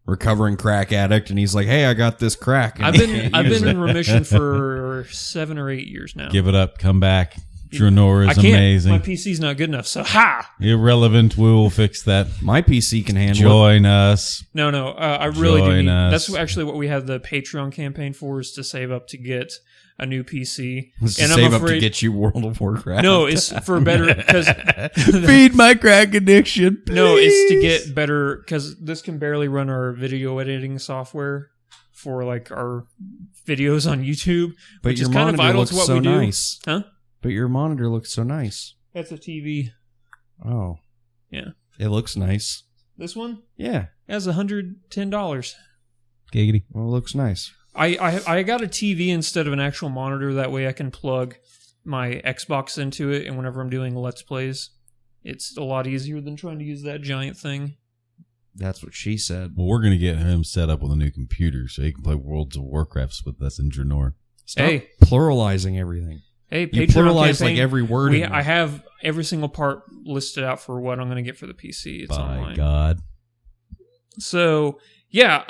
S2: recovering crack addict, and he's like, "Hey, I got this crack." And
S3: I've
S2: I
S3: been
S2: can't
S3: I've
S2: use
S3: been
S2: it.
S3: in remission for 7 or 8 years now.
S4: Give it up. Come back. Draenor
S3: I
S4: is
S3: can't.
S4: amazing.
S3: My PC's not good enough. So ha!
S4: Irrelevant. We will fix that.
S2: My PC can handle it.
S4: Join us.
S3: No. I really do
S4: Join
S3: need.
S4: us.
S3: That's actually what we have the Patreon campaign for, is to save up to get a new PC.
S2: It's to
S3: And I'm
S2: save up to
S3: afraid-
S2: get you World of Warcraft.
S3: No, it's for better because
S4: Feed my crack addiction.
S3: no, it's to
S4: please.
S3: get better because this can barely run our video editing software for like our videos on YouTube,
S2: but
S3: which
S2: your
S3: is kind of
S2: monitor
S3: vital
S2: looks
S3: to what
S2: so
S3: we do.
S2: nice.
S3: Huh?
S2: But your monitor looks so nice.
S3: That's a TV.
S2: Oh,
S3: Yeah.
S2: it looks nice.
S3: This one
S2: Yeah,
S3: has $110.
S4: Giggity.
S2: well, it looks nice.
S3: I got a TV instead of an actual monitor. That way I can plug my Xbox into it, and whenever I'm doing Let's Plays, it's a lot easier than trying to use that giant thing.
S2: That's what she said.
S4: Well, we're gonna get him set up with a new computer so he can play Worlds of Warcraft with us in Draenor.
S2: Stop
S3: Hey.
S2: pluralizing everything.
S3: Hey,
S2: You
S3: Patreon
S2: pluralize
S3: campaign,
S2: like every word. in
S3: I
S2: it.
S3: have every single part listed out for what I'm going to get for the PC. It's
S4: By
S3: online.
S4: God.
S3: So yeah,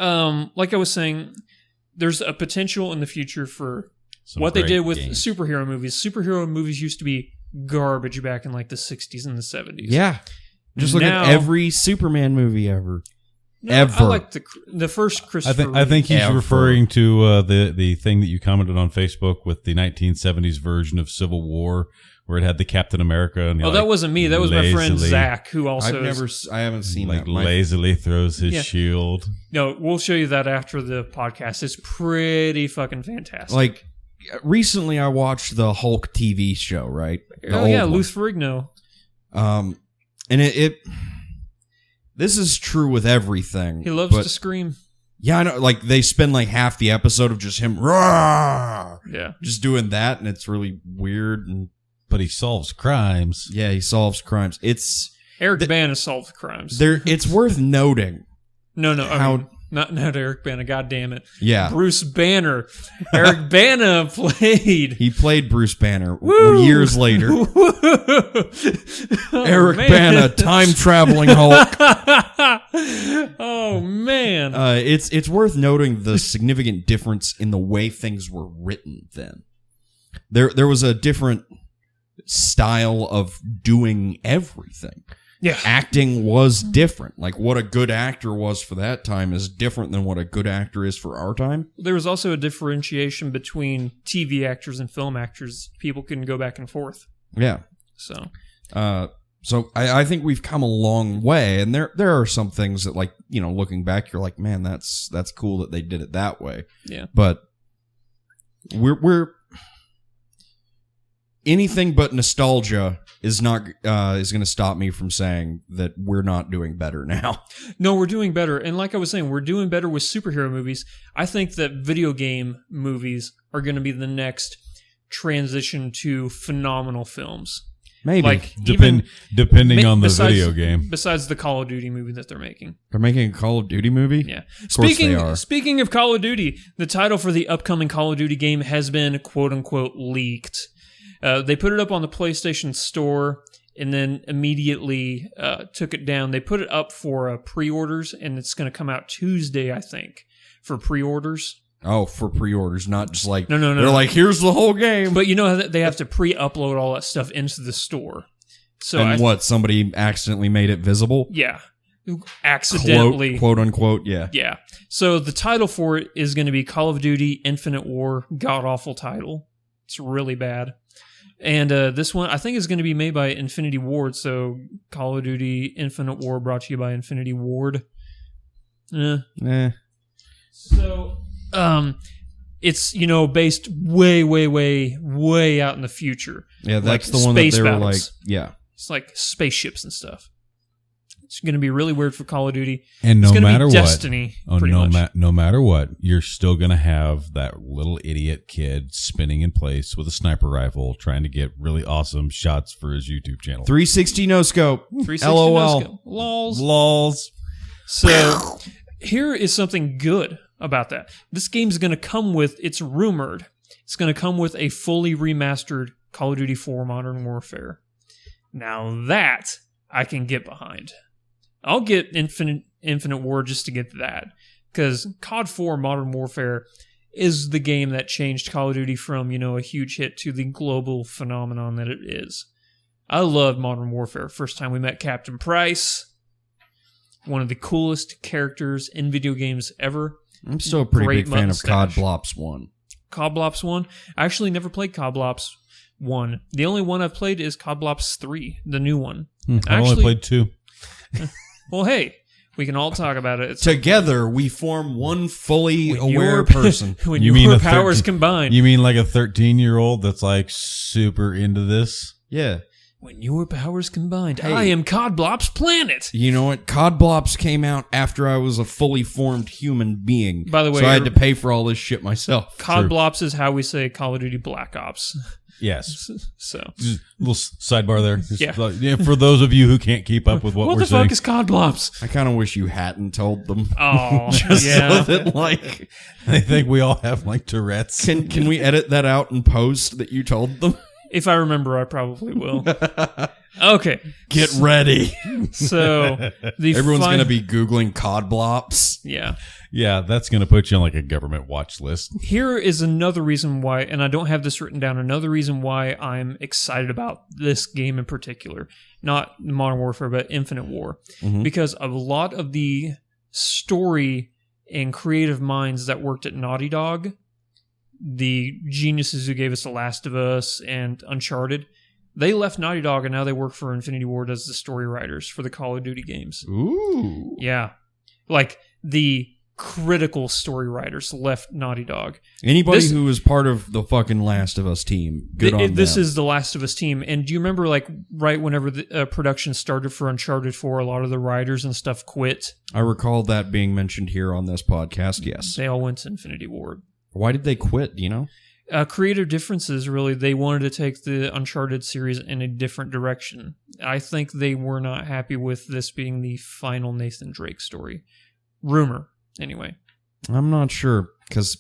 S3: like I was saying, there's a potential in the future for
S4: Some
S3: what they
S4: great
S3: did with
S4: games.
S3: superhero movies. Superhero movies used to be garbage back in like the 60s and the 70s.
S2: Yeah, just look
S3: Now-
S2: at every Superman movie ever.
S3: No,
S2: Ever.
S3: I like the first
S4: I
S3: Christopher.
S4: think he's
S2: Ever.
S4: referring to the thing that you commented on Facebook with the 1970s version of Civil War, where it had the Captain America. And he,
S3: Oh, that wasn't me. That was my friend
S4: lazily-
S3: Zach, who also
S2: I've never,
S3: is-
S2: I haven't seen
S4: like
S2: that.
S4: lazily throws his
S3: Yeah.
S4: shield.
S3: No, we'll show you that after the podcast. It's pretty fucking fantastic.
S2: Like recently, I watched the Hulk TV show. Right? The
S3: oh
S2: old
S3: yeah,
S2: one.
S3: Lou Ferrigno.
S2: And it. This is true with everything.
S3: He loves
S2: but,
S3: to scream.
S2: Yeah, I know. Like they spend like half the episode of just him, "Rawr!"
S3: Yeah.
S2: just doing that, and it's really weird. And
S4: But he solves crimes.
S2: yeah, he solves crimes. It's
S3: Eric Bana solved crimes.
S2: there. It's worth noting.
S3: No,
S2: How-
S3: I mean, not Eric Bana. God damn it,
S2: Yeah,
S3: Bruce Banner. Eric Bana played.
S2: he played Bruce Banner
S3: Woo!
S2: years later.
S3: Oh,
S2: Eric
S3: man.
S2: Bana, time traveling Hulk.
S3: Oh man.
S2: It's worth noting the significant difference in the way things were written then. There was a different style of doing everything.
S3: Yeah.
S2: Acting was different. Like what a good actor was for that time is different than what a good actor is for our time.
S3: There was also a differentiation between TV actors and film actors. People can go back and forth.
S2: Yeah.
S3: So
S2: So I think we've come a long way, and there are some things that, like, you know, looking back, you're like, man, that's cool that they did it that way.
S3: yeah.
S2: But we're anything but nostalgia is not is going to stop me from saying that we're not doing better now.
S3: No, we're doing better. And like I was saying, we're doing better with superhero movies. I think that video game movies are going to be the next transition to phenomenal films.
S2: Maybe
S3: Like
S4: Depending on the
S3: besides-
S4: video game.
S3: Besides the Call of Duty movie that they're making.
S2: they're making a Call of Duty movie.
S3: Yeah.
S2: Of course they are.
S3: Speaking of Call of Duty, the title for the upcoming Call of Duty game has been quote unquote leaked. They put it up on the PlayStation Store and then immediately took it down. They put it up for pre-orders, and it's going to come out Tuesday, I think, for pre-orders.
S2: Oh, for pre-orders, not just like
S3: No.
S2: They're like, here's the whole game.
S3: But you know how they have to pre-upload all that stuff into the store. So
S2: and what? Somebody accidentally made it visible.
S3: Yeah, accidentally.
S2: Quote unquote. Yeah.
S3: Yeah. So the title for it is going to be Call of Duty Infinite War. God awful title. It's really bad. And this one, I think, is going to be made by Infinity Ward. So Call of Duty Infinite War brought to you by Infinity Ward. So, it's, you know, based way, way, way, way out in the future.
S2: Yeah, that's
S3: Like
S2: the one that
S3: space
S2: they were
S3: battles.
S2: like, yeah.
S3: It's like spaceships and stuff. It's going to be really weird for Call of Duty.
S4: And
S3: It's
S4: no
S3: going to
S4: matter
S3: be
S4: what,
S3: Destiny. pretty much.
S4: no matter what, you're still going to have that little idiot kid spinning in place with a sniper rifle trying to get really awesome shots for his YouTube channel.
S2: 360 no scope.
S3: 360
S2: LOL.
S3: no-scope. Lols.
S4: Lols.
S3: So here is something good about that. This game's going to come with, it's rumored, it's going to come with a fully remastered Call of Duty 4 Modern Warfare. Now that I can get behind. I'll get Infinite War just to get that. Because COD 4 Modern Warfare is the game that changed Call of Duty from, a huge hit to the global phenomenon that it is. I love Modern Warfare. First time we met Captain Price. One of the coolest characters in video games ever.
S2: I'm still a pretty
S3: Great
S2: big fan of
S3: mustache.
S2: COD Blops 1.
S3: COD Blops 1. I actually never played COD Blops 1. The only one I've played is COD Blops 3, the new one.
S4: I've only played 2.
S3: Well, hey, we can all talk about it.
S2: Together, we form one fully
S3: When
S2: aware
S3: your-
S2: person.
S3: When
S4: You mean
S3: your
S4: a
S3: powers
S4: 13
S3: combine.
S4: You mean like a 13-year-old that's like super into this?
S2: Yeah.
S3: When your powers combined,
S2: Hey.
S3: I am COD Blops Planet.
S2: You know what? COD Blops came out after I was a fully formed human being.
S3: By the way,
S2: so I had to pay for all this shit myself.
S3: COD
S4: True.
S3: Blops is how we say Call of Duty Black Ops.
S4: Yes.
S3: So,
S4: Just a little sidebar there. Just
S3: Yeah.
S4: like, for those of you who can't keep up with what
S3: what
S4: we're
S3: the
S4: saying.
S3: fuck is COD Blops?
S2: I kind of wish you hadn't told them.
S3: Oh,
S2: Just
S3: yeah.
S2: so that, like,
S4: I think we all have like Tourette's.
S2: can we edit that out and post that you told them?
S3: If I remember, I probably will. Okay,
S2: Get ready.
S3: so the
S2: Everyone's
S3: fin-
S2: going to be Googling COD Blops.
S3: Yeah.
S4: Yeah, that's going to put you on like a government watch list.
S3: Here is another reason why, and I don't have this written down, another reason why I'm excited about this game in particular. Not Modern Warfare, but Infinite War.
S2: Mhm.
S3: Because a lot of the story and creative minds that worked at Naughty Dog, the geniuses who gave us The Last of Us and Uncharted, they left Naughty Dog and now they work for Infinity Ward as the story writers for the Call of Duty games.
S2: Ooh.
S3: Yeah. Like the critical story writers left Naughty Dog.
S2: Anybody
S3: This-
S2: who was part of the fucking Last of Us team, good on
S3: This
S2: them.
S3: is the Last of Us team. And do you remember, like, right whenever the production started for Uncharted 4, a lot of the writers and stuff quit?
S2: I recall that being mentioned here on this podcast, yes.
S3: They all went to Infinity Ward.
S2: Why did they quit, do you know?
S3: Creative differences, really. They wanted to take the Uncharted series in a different direction. I think they were not happy with this being the final Nathan Drake story. Rumor, anyway.
S2: I'm not sure, because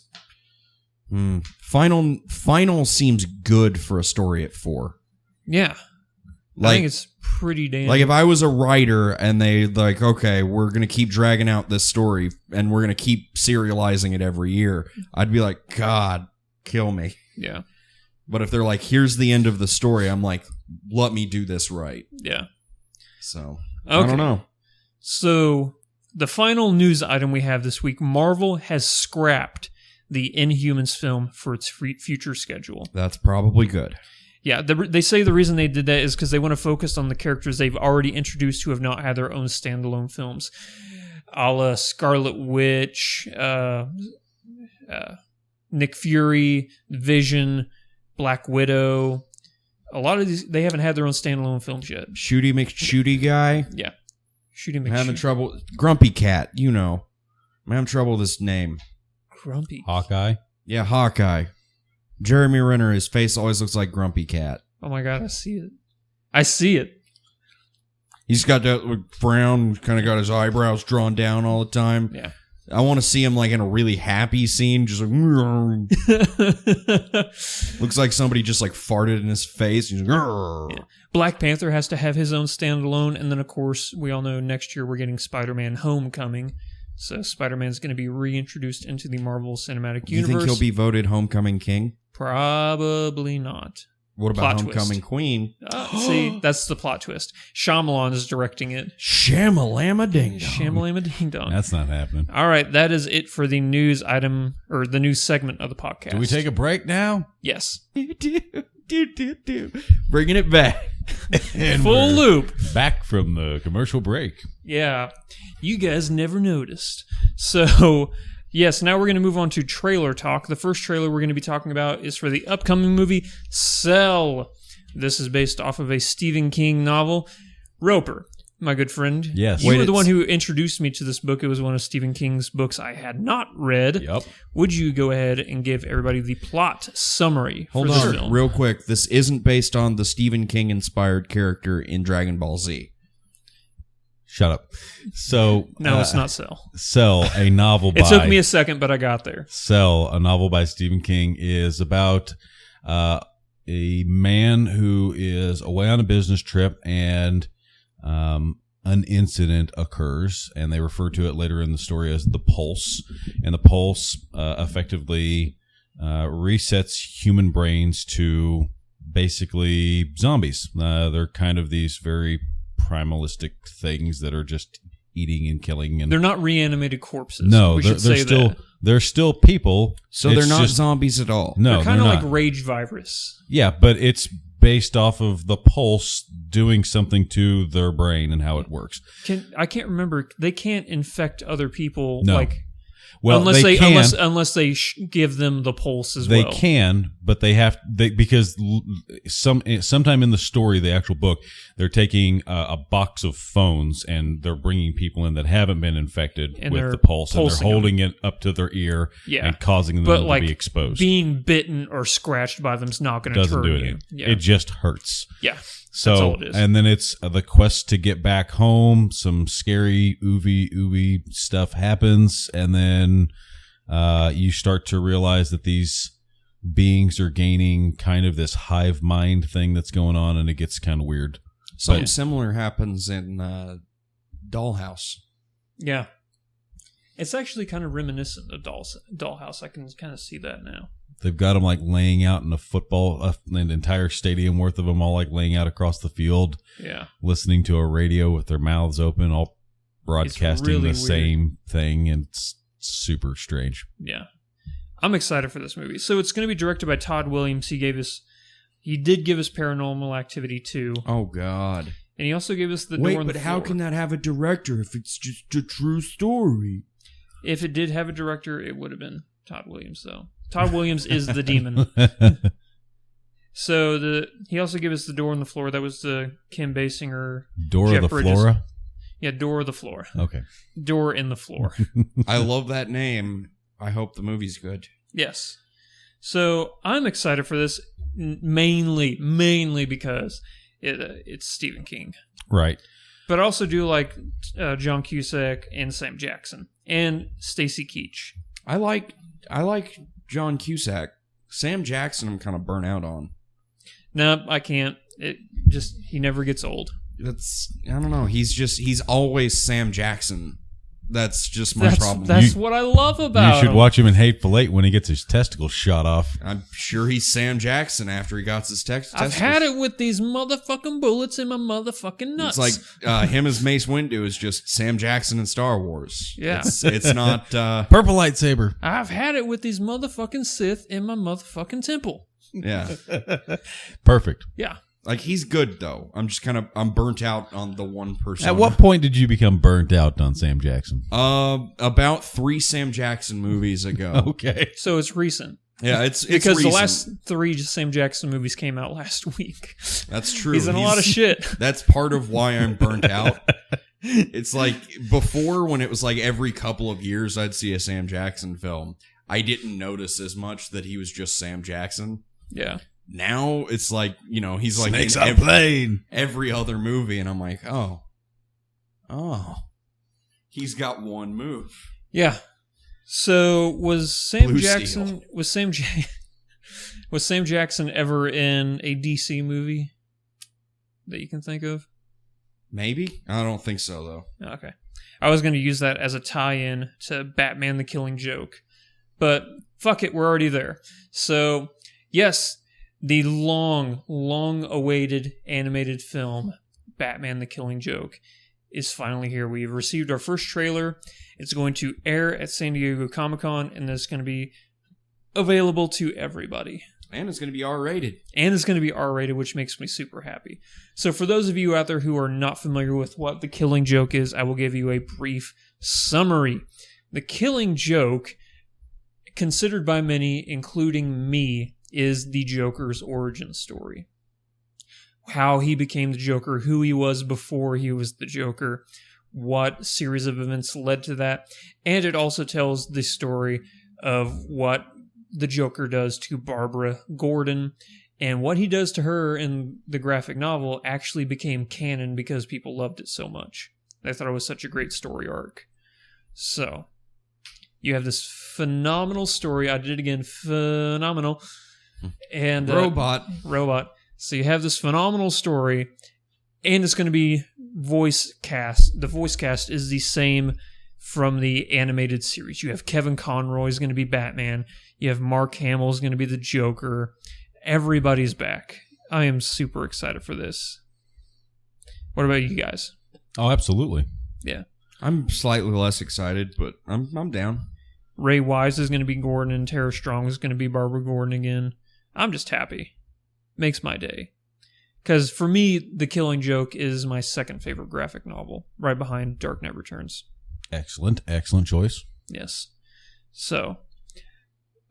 S2: final seems good for a story at 4.
S3: Yeah. I
S2: Like,
S3: think it's pretty damn...
S2: like if I was a writer and they like, okay, we're gonna keep dragging out this story and we're gonna keep serializing it every year, I'd be like, God, kill me.
S3: Yeah.
S2: But if they're like, here's the end of the story, I'm like, let me do this right.
S3: Yeah.
S2: So
S3: Okay.
S2: I don't know.
S3: So, the final news item we have this week, Marvel has scrapped the Inhumans film for its future schedule.
S2: That's probably good.
S3: Yeah, they say the reason they did that is because they want to focus on the characters they've already introduced who have not had their own standalone films. A la Scarlet Witch, Nick Fury, Vision, Black Widow. A lot of these, they haven't had their own standalone films yet.
S2: Shooty McShooty guy.
S3: Yeah. Shooting
S2: I'm having
S3: McShoot.
S2: trouble. Grumpy Cat, you know. I'm having trouble with this name.
S3: Grumpy.
S4: Hawkeye.
S2: Yeah, Hawkeye. Jeremy Renner, his face always looks like Grumpy Cat.
S3: Oh my god, I see it. I see it.
S2: He's got that frown, kind of got his eyebrows drawn down all the time.
S3: Yeah.
S2: I want to see him like in a really happy scene, just like looks like somebody just like farted in his face. He's like,
S3: Yeah. Black Panther has to have his own standalone, and then of course we all know next year we're getting Spider-Man: Homecoming. So Spider-Man's going to be reintroduced into the Marvel Cinematic
S2: You
S3: Universe.
S2: think he'll be voted Homecoming King?
S3: Probably not.
S2: What about
S3: Plot
S2: Homecoming
S3: twist.
S2: Queen?
S3: See, that's the plot twist. Shyamalan is directing it.
S2: Shamalama Ding Dong.
S3: Shamalama Ding Dong.
S4: That's not happening.
S3: All right, that is it for the news item or the news segment of the podcast.
S5: Do we take a break now?
S3: Yes.
S2: Bringing it back.
S4: And
S3: Full
S4: we're
S3: loop.
S4: back from the commercial break.
S3: Yeah. You guys never noticed. So, yes, now we're going to move on to trailer talk. The first trailer we're going to be talking about is for the upcoming movie Cell. This is based off of a Stephen King novel. Roper, my good friend.
S4: Yes.
S3: You
S2: Wait,
S3: were the
S2: it's-
S3: one who introduced me to this book. It was one of Stephen King's books I had not read.
S4: Yep.
S3: Would you go ahead and give everybody the plot summary
S2: Hold
S3: for this
S2: on,
S3: film?
S2: real quick. This isn't based on the Stephen King inspired character in Dragon Ball Z.
S4: Shut up. So
S3: No, it's not Cell.
S4: Cell, a novel by
S3: It took me a second, but I got there.
S4: Cell, a novel by Stephen King, is about a man who is away on a business trip and an incident occurs, and they refer to it later in the story as the pulse. And the pulse effectively resets human brains to basically zombies. They're kind of these very primalistic things that are just eating and killing. And
S3: They're not reanimated corpses.
S4: no,
S3: we
S4: they're
S3: should say
S4: still
S3: that.
S4: they're still people.
S2: So
S4: It's
S2: they're not
S4: just-
S2: zombies at all.
S4: No,
S3: They're kind of
S4: they're
S3: like
S4: not.
S3: rage virus.
S4: Yeah, but it's based off of the pulse doing something to their brain and how it works.
S3: I can't remember. They can't infect other people.
S4: No.
S3: Like
S4: Well,
S3: unless
S4: they can.
S3: unless they give them the pulse as
S4: They
S3: well.
S4: can, but they have because sometime in the story, the actual book, they're taking a box of phones and they're bringing people in that haven't been infected
S3: And
S4: with
S3: they're
S4: the pulse, and they're
S3: pulsing
S4: holding it up to their ear
S3: Yeah.
S4: and causing them
S3: But
S4: to
S3: like
S4: be exposed.
S3: being bitten or scratched by them's not going to
S4: Doesn't
S3: turn
S4: do
S3: you.
S4: anything.
S3: Yeah.
S4: It just hurts.
S3: Yeah.
S4: So,
S3: That's all it is.
S4: and then it's the quest to get back home. Some scary ooey stuff happens, and then you start to realize that these beings are gaining kind of this hive mind thing that's going on, and it gets kind of weird.
S2: Something
S4: But-
S2: similar happens in Dollhouse.
S3: Yeah. It's actually kind of reminiscent of Dollhouse. I can kind of see that now.
S4: They've got them like laying out in an entire stadium worth of them, all like laying out across the field,
S3: Yeah.
S4: listening to a radio with their mouths open, all broadcasting
S3: really
S4: the
S3: weird.
S4: same thing, and it's super strange.
S3: Yeah. I'm excited for this movie. So it's going to be directed by Todd Williams. He did give us Paranormal Activity 2,
S2: Oh God!
S3: and he also gave us The
S2: Wait,
S3: Door on the
S2: but how
S3: Floor.
S2: can that have a director if it's just a true story?
S3: If it did have a director, it would have been Todd Williams, though. Todd Williams is the demon. So he also gave us The Door on the Floor. That was the Kim Basinger.
S4: Dora
S3: Jeff
S4: the
S3: Bridges.
S4: Flora.
S3: Yeah, Door of the Floor.
S4: Okay.
S3: Door in the Floor.
S2: I love that name. I hope the movie's good.
S3: Yes. So I'm excited for this mainly because it's Stephen King.
S4: Right.
S3: But I also do like John Cusack and Sam Jackson and Stacy Keach.
S2: I like John Cusack. Sam Jackson, I'm kind of burnt out on.
S3: No, I can't. He never gets old.
S2: I don't know. He's always Sam Jackson. That's just my problem.
S3: That's what I love about
S4: You should
S3: him.
S4: watch him in Hateful Eight when he gets his testicles shot off.
S2: I'm sure he's Sam Jackson after he got his
S3: I've had it with these motherfucking bullets in my motherfucking nuts.
S2: It's like him as Mace Windu is just Sam Jackson in Star Wars.
S3: Yeah.
S2: It's not.
S5: Purple lightsaber.
S3: I've had it with these motherfucking Sith in my motherfucking temple.
S2: Yeah.
S4: Perfect.
S3: Yeah.
S2: Like he's good though. I'm burnt out on the one person.
S4: At what point did you become burnt out on Sam Jackson?
S2: About 3 Sam Jackson movies ago.
S4: Okay.
S3: So it's recent.
S2: Yeah, it's
S3: Because the
S2: recent.
S3: last 3 Sam Jackson movies came out last week.
S2: That's true.
S3: He's in a lot of shit.
S2: That's part of why I'm burnt out. It's like before when it was like every couple of years I'd see a Sam Jackson film. I didn't notice as much that he was just Sam Jackson.
S3: Yeah.
S2: Now it's like, he's like
S4: Snakes
S2: in
S4: on a plane.
S2: every other movie, and I'm like, oh, he's got one move.
S3: Yeah. So was Sam
S2: Blue
S3: Jackson
S2: Steel.
S3: was Sam Jackson ever in a DC movie that you can think of?
S2: Maybe? I don't think so, though.
S3: Okay. I was going to use that as a tie-in to Batman the Killing Joke. But fuck it, we're already there. So, yes, the long-awaited animated film, Batman the Killing Joke, is finally here. We've received our first trailer. It's going to air at San Diego Comic-Con, and it's going to be available to everybody.
S2: And it's going to be R-rated.
S3: And it's going to be R-rated, which makes me super happy. So for those of you out there who are not familiar with what The Killing Joke is, I will give you a brief summary. The Killing Joke, considered by many, including me, is the Joker's origin story. How he became the Joker, who he was before he was the Joker, what series of events led to that, and it also tells the story of what the Joker does to Barbara Gordon, and what he does to her in the graphic novel actually became canon because people loved it so much. They thought it was such a great story arc. So, you have this phenomenal story. I did it again, phenomenal. And
S2: Robot.
S3: So you have this phenomenal story, And it's going to be voice cast. The voice cast is the same from the animated series. You have Kevin Conroy is going to be Batman. You have Mark Hamill is going to be the Joker. Everybody's back. I am super excited for this. What about you guys?
S4: Oh, absolutely.
S3: Yeah.
S2: I'm slightly less excited, but I'm down.
S3: Ray Wise is going to be Gordon, and Tara Strong is going to be Barbara Gordon again. I'm just happy. Makes my day. Because for me, The Killing Joke is my second favorite graphic novel, right behind Dark Knight Returns.
S4: Excellent choice.
S3: Yes. So,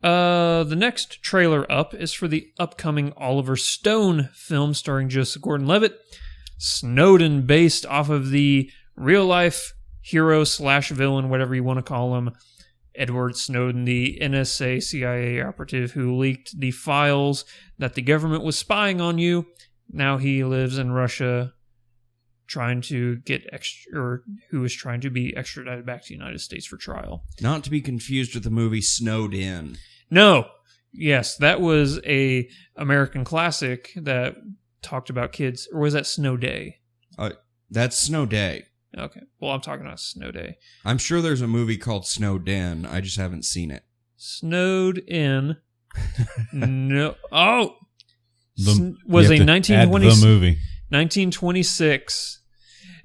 S3: the next trailer up is for the upcoming Oliver Stone film starring Joseph Gordon-Levitt. Snowden, based off of the real-life hero / villain, whatever you want to call him, Edward Snowden, the NSA CIA operative who leaked the files that the government was spying on you. Now he lives in Russia, trying to get who is trying to be extradited back to the United States for trial.
S2: Not to be confused with the movie Snowed In.
S3: No. Yes, that was a American classic that talked about kids. Or was that Snow Day?
S2: That's Snow Day.
S3: Okay. Well, I'm talking about Snow Day.
S2: I'm sure there's a movie called Snowed In. I just haven't seen it.
S3: Snowed In. No. Oh!
S4: Was
S3: a
S4: 1926.
S3: 1926.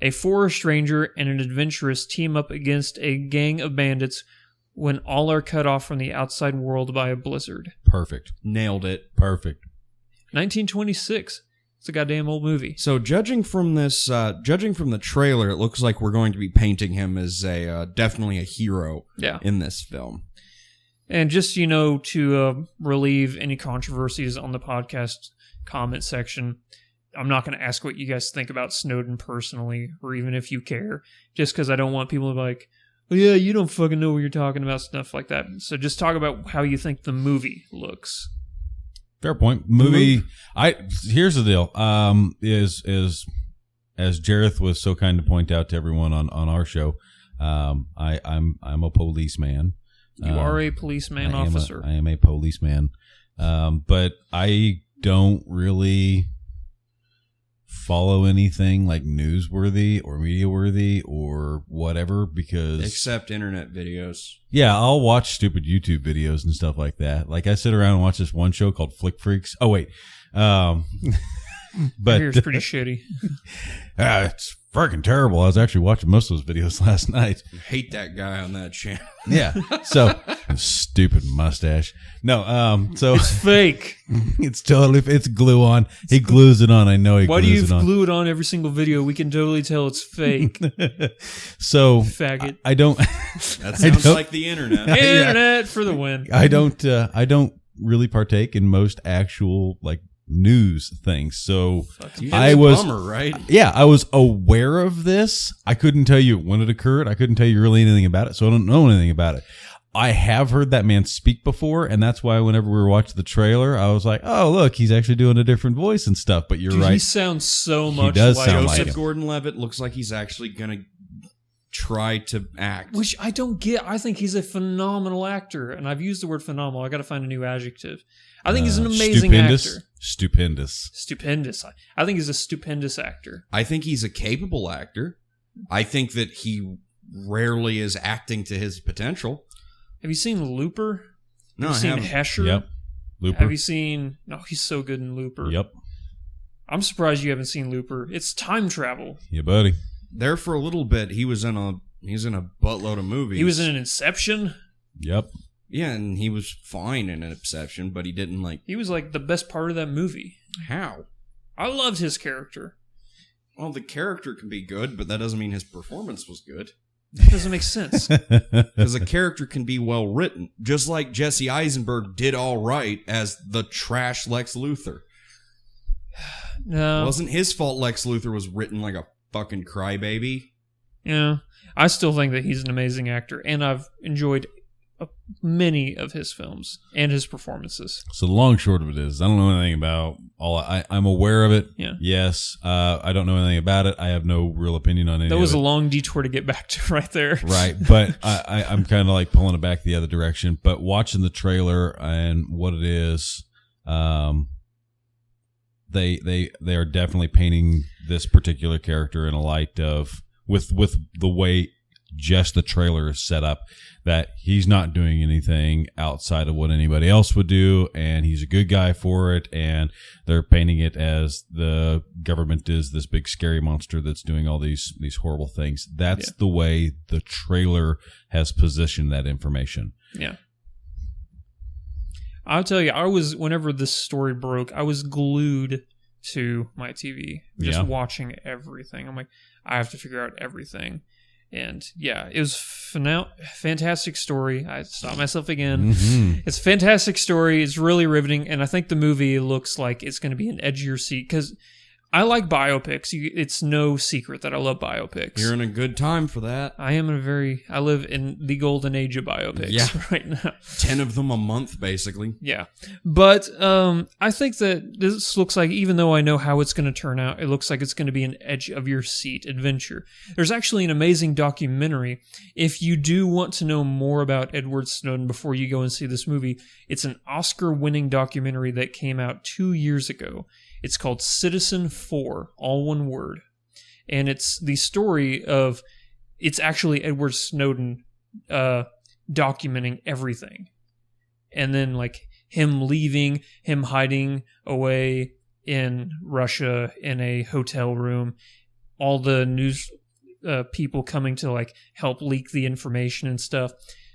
S3: A forest ranger and an adventurous team up against a gang of bandits when all are cut off from the outside world by a blizzard.
S4: Perfect.
S2: Nailed it.
S4: Perfect.
S3: 1926. It's a goddamn old movie.
S2: So judging from the trailer, it looks like we're going to be painting him as definitely a hero in this film.
S3: And just, to relieve any controversies on the podcast comment section, I'm not going to ask what you guys think about Snowden personally, or even if you care, just because I don't want people to be like, oh yeah, you don't fucking know what you're talking about, stuff like that. So just talk about how you think the movie looks.
S4: Fair point. Movie. Here's the deal. Is as Jareth was so kind to point out to everyone on our show, I'm a policeman.
S3: You are a policeman officer.
S4: I am a policeman, but I don't really follow anything like newsworthy or media-worthy or whatever because...
S2: Except internet videos.
S4: Yeah, I'll watch stupid YouTube videos and stuff like that. Like I sit around and watch this one show called Flick Freaks. Oh, wait.
S3: But it's pretty shitty.
S4: It's freaking terrible. I was actually watching most of those videos last night.
S2: I hate that guy on that channel.
S4: Yeah. So stupid mustache. No. So
S3: it's fake.
S4: It's glue on. He glues it on. I know he.
S3: Why
S4: glues
S3: do you
S4: it on.
S3: glue it on every single video? We can totally tell it's fake.
S4: So
S3: faggot.
S4: I don't.
S2: That sounds like the internet.
S3: Internet for the win.
S4: I don't really partake in most actual news things. So I was
S2: bummer, right?
S4: Yeah, I was aware of this. I couldn't tell you when it occurred. I couldn't tell you really anything about it. So I don't know anything about it. I have heard that man speak before, and that's why whenever we were watching the trailer, I was like, "Oh, look, he's actually doing a different voice and stuff." But you're right.
S3: He sounds so much
S4: does
S3: like
S4: sound like
S3: Joseph
S4: him.
S2: Gordon-Levitt looks like he's actually gonna try to act.
S3: Which I don't get. I think he's a phenomenal actor, and I've used the word phenomenal. I got to find a new adjective. I think he's an amazing actor.
S4: Stupendous.
S3: I think he's a stupendous actor.
S2: I think he's a capable actor. I think that he rarely is acting to his potential.
S3: Have you seen Looper?
S2: No,
S3: Have you
S2: I
S3: seen
S2: haven't.
S3: Hesher?
S4: Yep. Looper.
S3: Have you seen... No, he's so good in Looper.
S4: Yep.
S3: I'm surprised you haven't seen Looper. It's time travel.
S4: Yeah, buddy.
S2: There for a little bit, he's in a buttload of movies.
S3: He was in an Inception.
S4: Yep.
S2: Yeah, and he was fine in an Inception, but he didn't
S3: He was the best part of that movie.
S2: How?
S3: I loved his character.
S2: Well, the character can be good, but that doesn't mean his performance was good.
S3: That doesn't make sense.
S2: Because a character can be well written, just like Jesse Eisenberg did all right as the trash Lex Luthor.
S3: No.
S2: It wasn't his fault Lex Luthor was written like a fucking crybaby.
S3: Yeah. I still think that he's an amazing actor, and I've enjoyed many of his films and his performances.
S4: So the long and short of it is, I don't know anything about I'm aware of it.
S3: Yeah.
S4: Yes. I don't know anything about it. I have no real opinion on any
S3: That
S4: of
S3: was
S4: it.
S3: a long detour to get back to right there.
S4: Right. But I'm kind of pulling it back the other direction. But watching the trailer and what it is, they are definitely painting this particular character in a light of with the way just the trailer is set up, that he's not doing anything outside of what anybody else would do, and he's a good guy for it, and they're painting it as the government is this big scary monster that's doing all these horrible things. That's the way the trailer has positioned that information.
S3: Yeah. I'll tell you, whenever this story broke, I was glued to my TV, just watching everything. I'm like, I have to figure out everything. And yeah, it was fantastic story. I stopped myself again.
S4: Mm-hmm.
S3: It's a fantastic story. It's really riveting. And I think the movie looks like it's going to be an edgier seat because I like biopics. It's no secret that I love biopics.
S2: You're in a good time for that.
S3: I live in the golden age of biopics right now.
S2: 10 of them a month, basically.
S3: Yeah. But I think that this looks like, even though I know how it's going to turn out, it looks like it's going to be an edge of your seat adventure. There's actually an amazing documentary. If you do want to know more about Edward Snowden before you go and see this movie, it's an Oscar-winning documentary that came out 2 years ago. It's called Citizen4, all one word. And it's the story of, it's actually Edward Snowden documenting everything. And then like him leaving, him hiding away in Russia in a hotel room, all the news people coming to like help leak the information and stuff.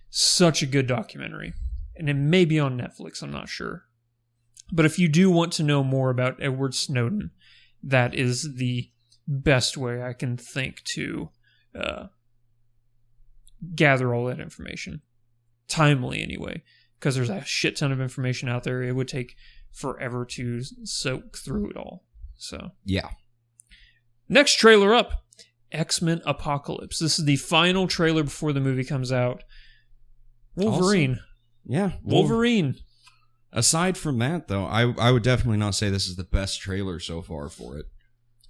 S3: Such a good documentary. And it may be on Netflix, I'm not sure. But if you do want to know more about Edward Snowden, that is the best way I can think to gather all that information. Timely, anyway. Because there's a shit ton of information out there. It would take forever to soak through it all. So,
S2: yeah.
S3: Next trailer up, X-Men Apocalypse. This is the final trailer before the movie comes out. Wolverine.
S2: Awesome. Yeah.
S3: Wolverine.
S2: Aside from that, though, I would definitely not say this is the best trailer so far for it.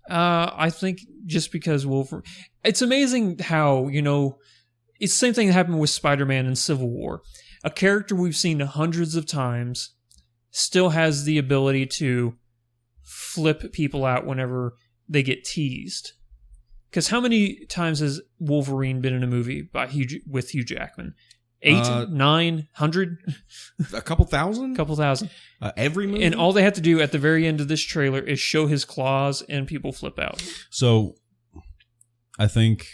S3: I think just because Wolverine... It's amazing how, it's the same thing that happened with Spider-Man in Civil War. A character we've seen hundreds of times still has the ability to flip people out whenever they get teased. Because how many times has Wolverine been in a movie with Hugh Jackman? 8, 900?
S2: A couple thousand?
S3: Couple thousand.
S2: Every movie?
S3: And all they have to do at the very end of this trailer is show his claws and people flip out.
S4: So I think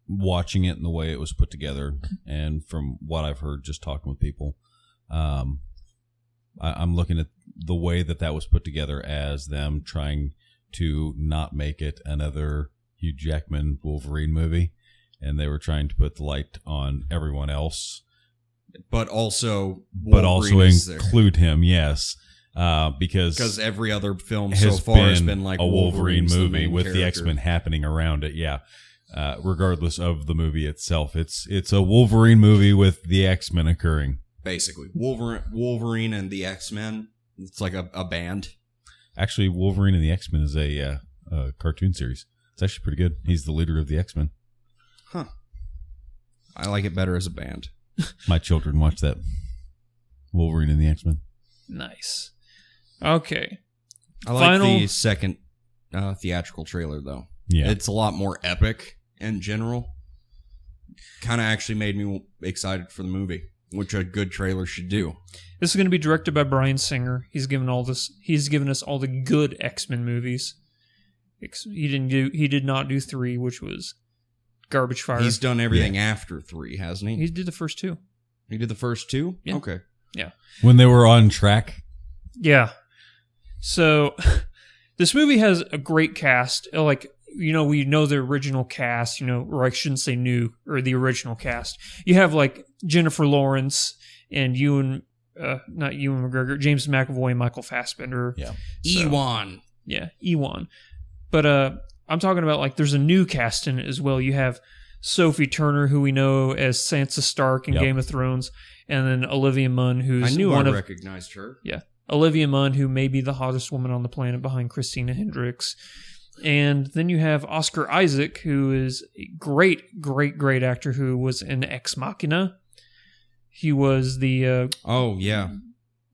S4: watching it and the way it was put together, and from what I've heard just talking with people, I'm looking at the way that was put together as them trying to not make it another Hugh Jackman Wolverine movie. And they were trying to put the light on everyone else,
S2: but also
S4: include him. Yes, because
S2: every other film so far has been like
S4: a Wolverine movie with
S2: character.
S4: The X-Men happening around it. Yeah, regardless of the movie itself, it's a Wolverine movie with the X-Men occurring.
S2: Basically, Wolverine and the X-Men. It's like a band.
S4: Actually, Wolverine and the X-Men is a cartoon series. It's actually pretty good. He's the leader of the X-Men.
S2: Huh. I like it better as a band.
S4: My children watch that. Wolverine and the X-Men.
S3: Nice. Okay.
S2: I like the second theatrical trailer, though.
S4: Yeah.
S2: It's a lot more epic in general. Kind of actually made me excited for the movie, which a good trailer should do.
S3: This is going to be directed by Bryan Singer. He's given us all the good X-Men movies. He did not do 3, which was garbage fire.
S2: He's done everything after 3, hasn't he?
S3: He did the first 2.
S2: He did the first 2?
S3: Yeah.
S2: Okay.
S3: Yeah.
S4: When they were on track?
S3: Yeah. So, this movie has a great cast. Like, we know the original cast, or I shouldn't say new, or the original cast. You have, like, Jennifer Lawrence and not Ewan McGregor, James McAvoy and Michael Fassbender.
S4: Yeah.
S2: Ewan.
S3: Yeah, Ewan. But, I'm talking about, like, there's a new cast in it as well. You have Sophie Turner, who we know as Sansa Stark in Game of Thrones, and then Olivia Munn, who's
S2: recognized her.
S3: Yeah, Olivia Munn, who may be the hottest woman on the planet behind Christina Hendricks. And then you have Oscar Isaac, who is a great, great, great actor who was in Ex Machina. He was the...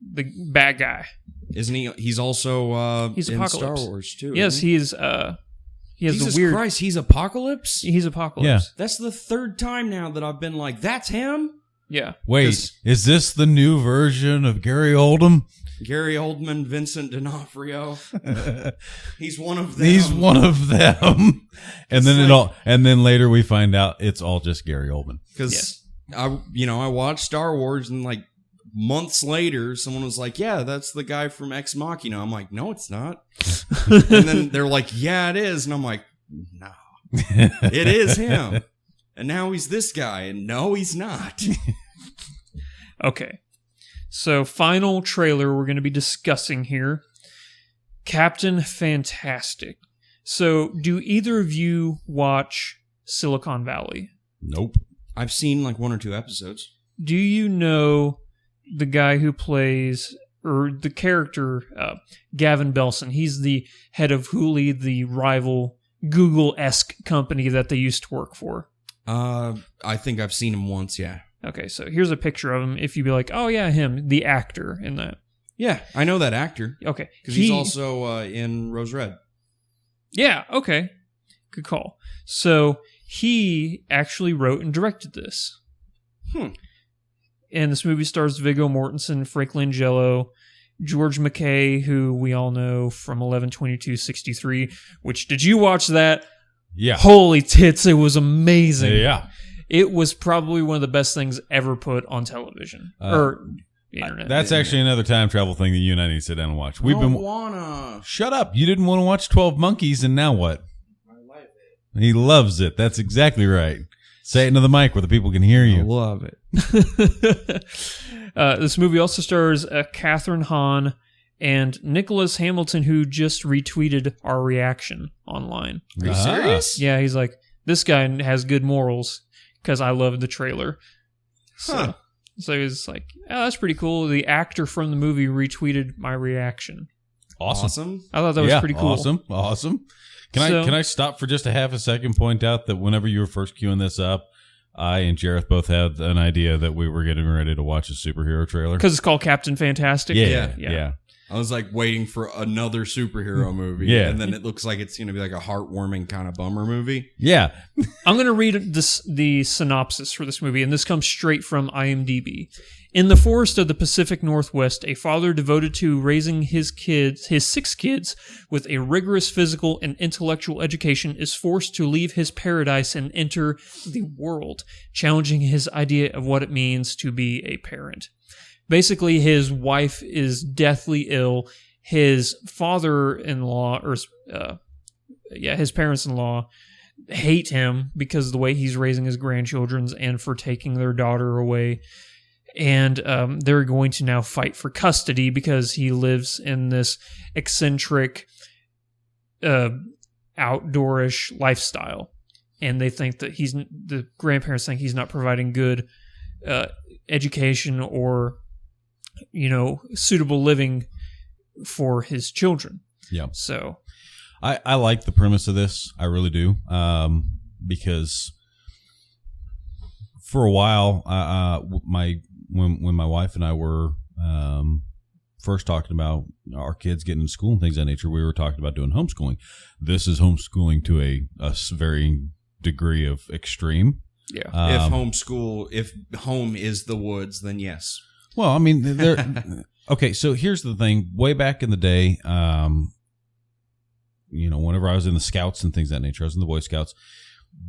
S3: the bad guy.
S2: Isn't he? He's also
S3: He's
S2: in
S3: Apocalypse.
S2: Star Wars too.
S3: Yes,
S2: isn't
S3: he is. He has
S2: Jesus
S3: the weird.
S2: Christ, he's Apocalypse.
S3: He's Apocalypse.
S4: Yeah.
S2: That's the third time now that I've been like, that's him.
S3: Yeah.
S4: Wait,
S2: 'Cause-
S4: is this the new version of Gary Oldman?
S2: Gary Oldman, Vincent D'Onofrio. He's one of them.
S4: He's one of them. And then
S2: like-
S4: and then later we find out it's all just Gary Oldman.
S2: Because I watched Star Wars and like months later, someone was like, "Yeah, that's the guy from Ex Machina." I'm like, "No, it's not." And then they're like, "Yeah, it is," and I'm like, "No, it is him." And now he's this guy, and no, he's not.
S3: Okay. So, final trailer we're going to be discussing here. Captain Fantastic. So, do either of you watch Silicon Valley?
S4: Nope.
S2: I've seen like 1 or 2 episodes.
S3: Do you know the guy who plays, or the character, Gavin Belson? He's the head of Hooli, the rival Google-esque company that they used to work for.
S2: I think I've seen him once. Yeah,
S3: Okay, so here's a picture of him. If you'd be like, oh yeah, him, the actor in that.
S2: yeah, I know that actor
S3: Okay.
S2: because he's also in Rose Red.
S3: Yeah, okay. Good call. So he actually wrote and directed this. And this movie stars Viggo Mortensen, Frank Langella, George McKay, who we all know from 11/22/63, which, did you watch that?
S4: Yeah.
S3: Holy tits, it was amazing.
S4: Yeah.
S3: It was probably one of the best things ever put on television or the internet.
S4: That's actually another time travel thing that you and I need to sit down and watch. We've been.
S2: wanna.
S4: Shut up! You didn't want to watch 12 Monkeys, and now what? He loves it. That's exactly right. Say it into the mic where the people can hear you.
S2: Love it.
S3: This movie also stars Catherine Hahn and Nicholas Hamilton, who just retweeted our reaction online.
S2: Are you serious?
S3: Yeah, he's like, this guy has good morals because I loved the trailer.
S2: Huh.
S3: So he's like, oh, that's pretty cool. The actor from the movie retweeted my reaction.
S4: Awesome.
S3: I thought that was pretty cool.
S4: Awesome. Can
S3: So-
S4: I stop for just a half a second? Point out that whenever you were first queuing this up, I and Jareth both had an idea that we were getting ready to watch a superhero trailer.
S3: Because it's called Captain Fantastic.
S4: Yeah.
S2: I was like waiting for another superhero movie.
S4: Yeah.
S2: And then it looks like it's going to be like a heartwarming kind of bummer movie.
S4: Yeah.
S3: I'm going to read the synopsis for this movie, and this comes straight from IMDb. In the forest of the Pacific Northwest, a father devoted to raising his 6 kids with a rigorous physical and intellectual education is forced to leave his paradise and enter the world, challenging his idea of what it means to be a parent. Basically, his wife is deathly ill. His father-in-law, his parents-in-law hate him because of the way he's raising his grandchildren and for taking their daughter away. And they're going to now fight for custody because he lives in this eccentric, outdoorish lifestyle. And they think that the grandparents think he's not providing good education or, suitable living for his children.
S4: Yeah.
S3: So
S4: I like the premise of this. I really do. Because for a while, when my wife and I were first talking about our kids getting into school and things of that nature, we were talking about doing homeschooling. This is homeschooling to a varying degree of extreme.
S3: yeah.
S2: If home is the woods, then yes.
S4: Well, I mean, okay. So here's the thing. Way back in the day, whenever I was in the Scouts and things of that nature, I was in the Boy Scouts.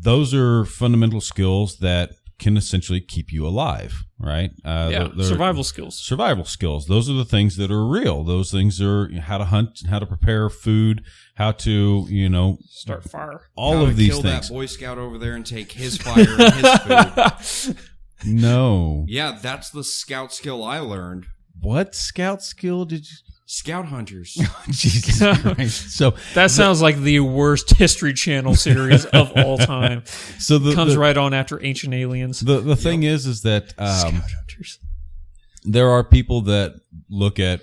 S4: Those are fundamental skills that can essentially keep you alive, right? They're
S3: Survival skills.
S4: Survival skills. Those are the things that are real. Those things are how to hunt, how to prepare food, how to,
S3: Start fire.
S4: all
S2: How
S4: of
S2: to
S4: these
S2: kill
S4: things.
S2: that Boy Scout over there and take his fire and his food.
S4: No.
S2: Yeah, that's the scout skill I learned.
S4: What Scout skill did you?
S2: Scout hunters.
S4: Jesus Christ. So
S3: That sounds like the worst History Channel series of all time.
S4: So the
S3: Comes right on after Ancient Aliens.
S4: The thing is that
S3: Scout hunters.
S4: there are people that look at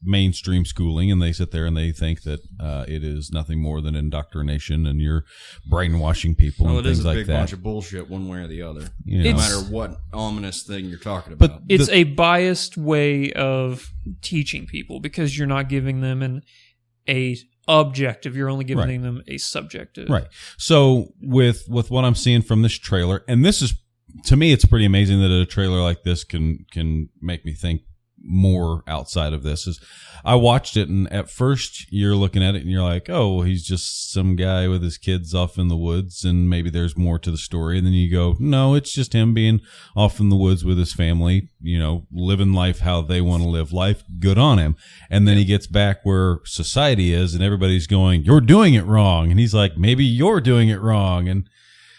S4: mainstream schooling, and they sit there and they think that it is nothing more than indoctrination, and you're brainwashing people
S2: Well,
S4: and
S2: it is
S4: things
S2: a
S4: like
S2: big
S4: that.
S2: bunch of bullshit, one way or the other.
S4: You
S2: No
S4: know.
S2: matter what ominous thing you're talking
S4: But
S2: about.
S3: It's a biased way of teaching people because you're not giving them a objective. You're only giving them a subjective.
S4: Right. So with what I'm seeing from this trailer, and this is, to me, it's pretty amazing that a trailer like this can make me think more outside of this. Is I watched it, and at first you're looking at it and you're like, oh, well, he's just some guy with his kids off in the woods, and maybe there's more to the story. And then you go, no, it's just him being off in the woods with his family, you know, living life how they want to live life. Good on him. And then he gets back where society is, and everybody's going, you're doing it wrong. And he's like, maybe you're doing it wrong. And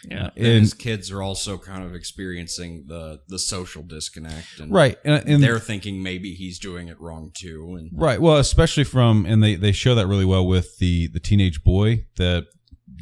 S3: Yeah.
S2: And
S4: and
S2: his kids are also kind of experiencing the social disconnect, and
S4: right, and
S2: they're thinking maybe he's doing it wrong too. And
S4: right, well, especially from, and they show that really well with the teenage boy that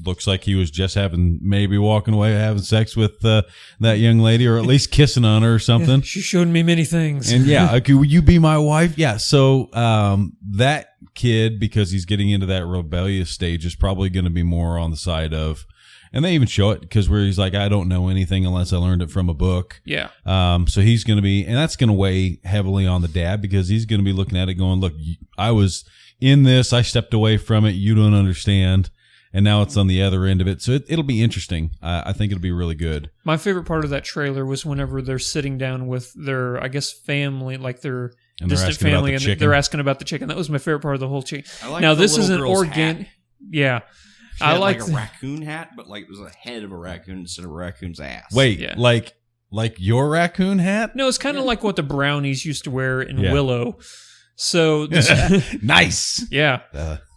S4: looks like he was just maybe walking away having sex with that young lady, or at least kissing on her or something.
S3: She showed me many things.
S4: And yeah, okay, will you be my wife? Yeah. So that kid, because he's getting into that rebellious stage, is probably going to be more on the side of, and they even show it because where he's like, I don't know anything unless I learned it from a book.
S3: Yeah.
S4: So he's going to be, and that's going to weigh heavily on the dad, because he's going to be looking at it going, look, I was in this, I stepped away from it, you don't understand. And now it's on the other end of it. So it'll be interesting. I think it'll be really good.
S3: My favorite part of that trailer was whenever they're sitting down with their, I guess, family, like their
S4: And they're
S3: distant
S4: asking about
S3: family,
S4: the
S3: and
S4: chicken.
S3: they're asking about the chicken. That was my favorite part of the whole chicken.
S2: I like
S3: Now,
S2: the
S3: this is
S2: little
S3: an
S2: girl's
S3: organic.
S2: hat.
S3: Yeah.
S2: She
S3: I
S2: had
S3: like
S2: like a raccoon hat, but like it was a head of a raccoon instead of a raccoon's ass.
S4: Wait,
S3: Yeah.
S4: like your raccoon hat?
S3: No, it's kind of like what the brownies used to wear in
S4: Yeah.
S3: Willow. So,
S4: Nice.
S3: yeah.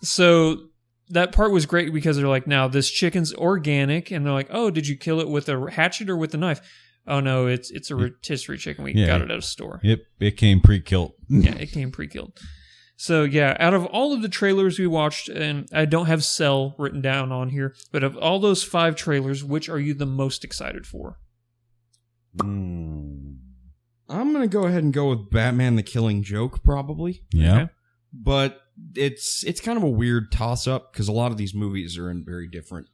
S3: So that part was great because they're like, now this chicken's organic, and they're like, oh, did you kill it with a hatchet or with a knife? Oh no, it's a rotisserie chicken. We
S4: Yeah.
S3: got it at a store.
S4: It came pre-killed.
S3: Yeah, it came pre-killed. So yeah, out of all of the trailers we watched, and I don't have Cell written down on here, but of all those 5 trailers, which are you the most excited for?
S2: I'm gonna go ahead and go with Batman: The Killing Joke, probably.
S4: Yeah.
S3: Okay.
S2: But it's kind of a weird toss up because a lot of these movies are in very different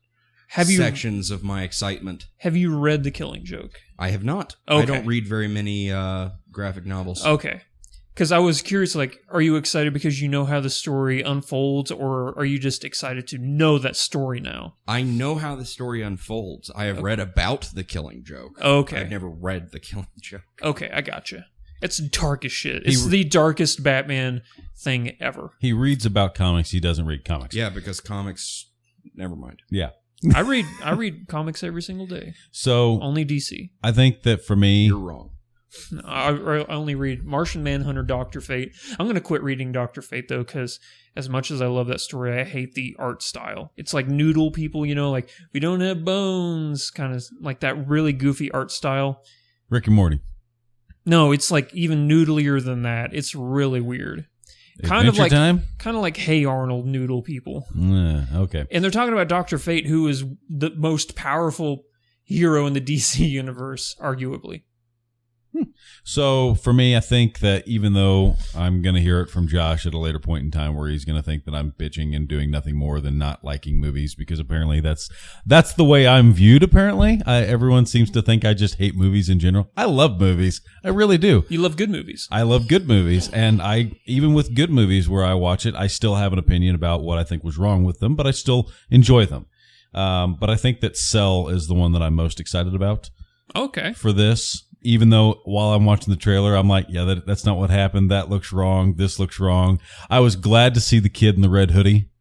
S3: Have you
S2: sections of my excitement.
S3: have you read The Killing Joke?
S2: I have not.
S3: Okay.
S2: I don't read very many graphic novels.
S3: Okay. Because I was curious, like, are you excited because you know how the story unfolds, or are you just excited to know that story now?
S2: I know how the story unfolds. I have read about The Killing Joke.
S3: Okay.
S2: I've never read The Killing Joke.
S3: Okay, I gotcha. It's dark as shit. It's the darkest Batman thing ever.
S4: He reads about comics. He doesn't read comics.
S2: Yeah, because comics. Never mind.
S4: Yeah.
S3: I read comics every single day.
S4: So
S3: Only DC.
S4: I think that for me,
S2: You're wrong.
S3: No, I only read Martian Manhunter, Dr. Fate. I'm going to quit reading Dr. Fate, though, because as much as I love that story, I hate the art style. It's like noodle people, you know, like, we don't have bones, kind of like that really goofy art style.
S4: Rick and Morty.
S3: No, it's like even noodlier than that. It's really weird. Kind of
S4: Adventure Time?
S3: Kind of like Hey Arnold noodle people.
S4: Okay.
S3: And they're talking about Dr. Fate, who is the most powerful hero in the DC universe, arguably.
S4: So for me, I think that even though I'm going to hear it from Josh at a later point in time where he's going to think that I'm bitching and doing nothing more than not liking movies, because apparently that's the way I'm viewed, apparently. Everyone seems to think I just hate movies in general. I love movies. I really do.
S3: You love good movies.
S4: I love good movies, and even with good movies where I watch it, I still have an opinion about what I think was wrong with them, but I still enjoy them. But I think that Cell is the one that I'm most excited about
S3: Okay.
S4: for this. Even though while I'm watching the trailer, I'm like, yeah, that's not what happened. That looks wrong. This looks wrong. I was glad to see the kid in the red hoodie.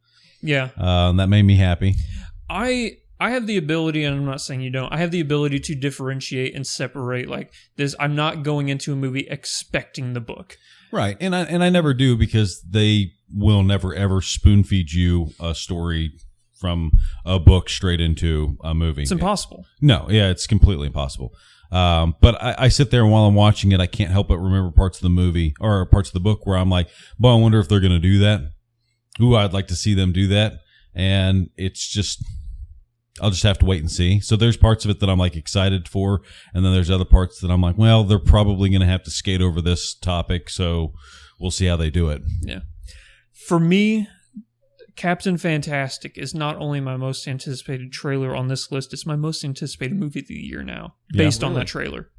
S3: Yeah.
S4: That made me happy.
S3: I have the ability, and I'm not saying you don't, I have the ability to differentiate and separate like this. I'm not going into a movie expecting the book.
S4: Right. And I never do, because they will never, ever spoon feed you a story from a book straight into a movie.
S3: It's impossible.
S4: No, yeah, it's completely impossible. But I sit there and while I'm watching it, I can't help but remember parts of the movie or parts of the book where I'm like, boy, I wonder if they're going to do that. Ooh, I'd like to see them do that. And it's just, I'll just have to wait and see. So there's parts of it that I'm like excited for. And then there's other parts that I'm like, well, they're probably going to have to skate over this topic. So we'll see how they do it.
S3: For me, Captain Fantastic is not only my most anticipated trailer on this list, it's my most anticipated movie of the year now, based on that trailer.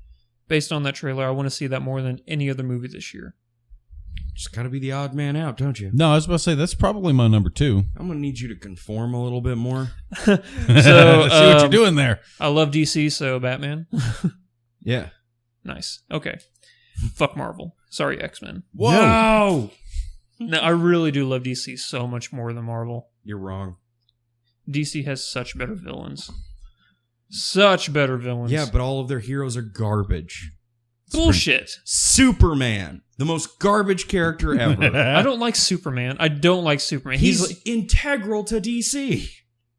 S3: Based on that trailer, I want to see that more than any other movie this year.
S2: Just got to be the odd man out, don't you?
S4: No, I was about to say that's probably my number 2.
S2: I'm going to need you to conform a little bit more.
S3: So,
S4: See what you're doing there.
S3: I love DC, so Batman.
S2: Yeah.
S3: Nice. Okay. Fuck Marvel. Sorry, X-Men.
S2: Whoa! No!
S3: No, I really do love DC so much more than Marvel.
S2: You're wrong.
S3: DC has such better villains. Such better villains.
S2: Yeah, but all of their heroes are garbage.
S3: Bullshit.
S2: Superman, the most garbage character ever.
S3: I don't like Superman. I don't like Superman.
S2: He's integral to DC.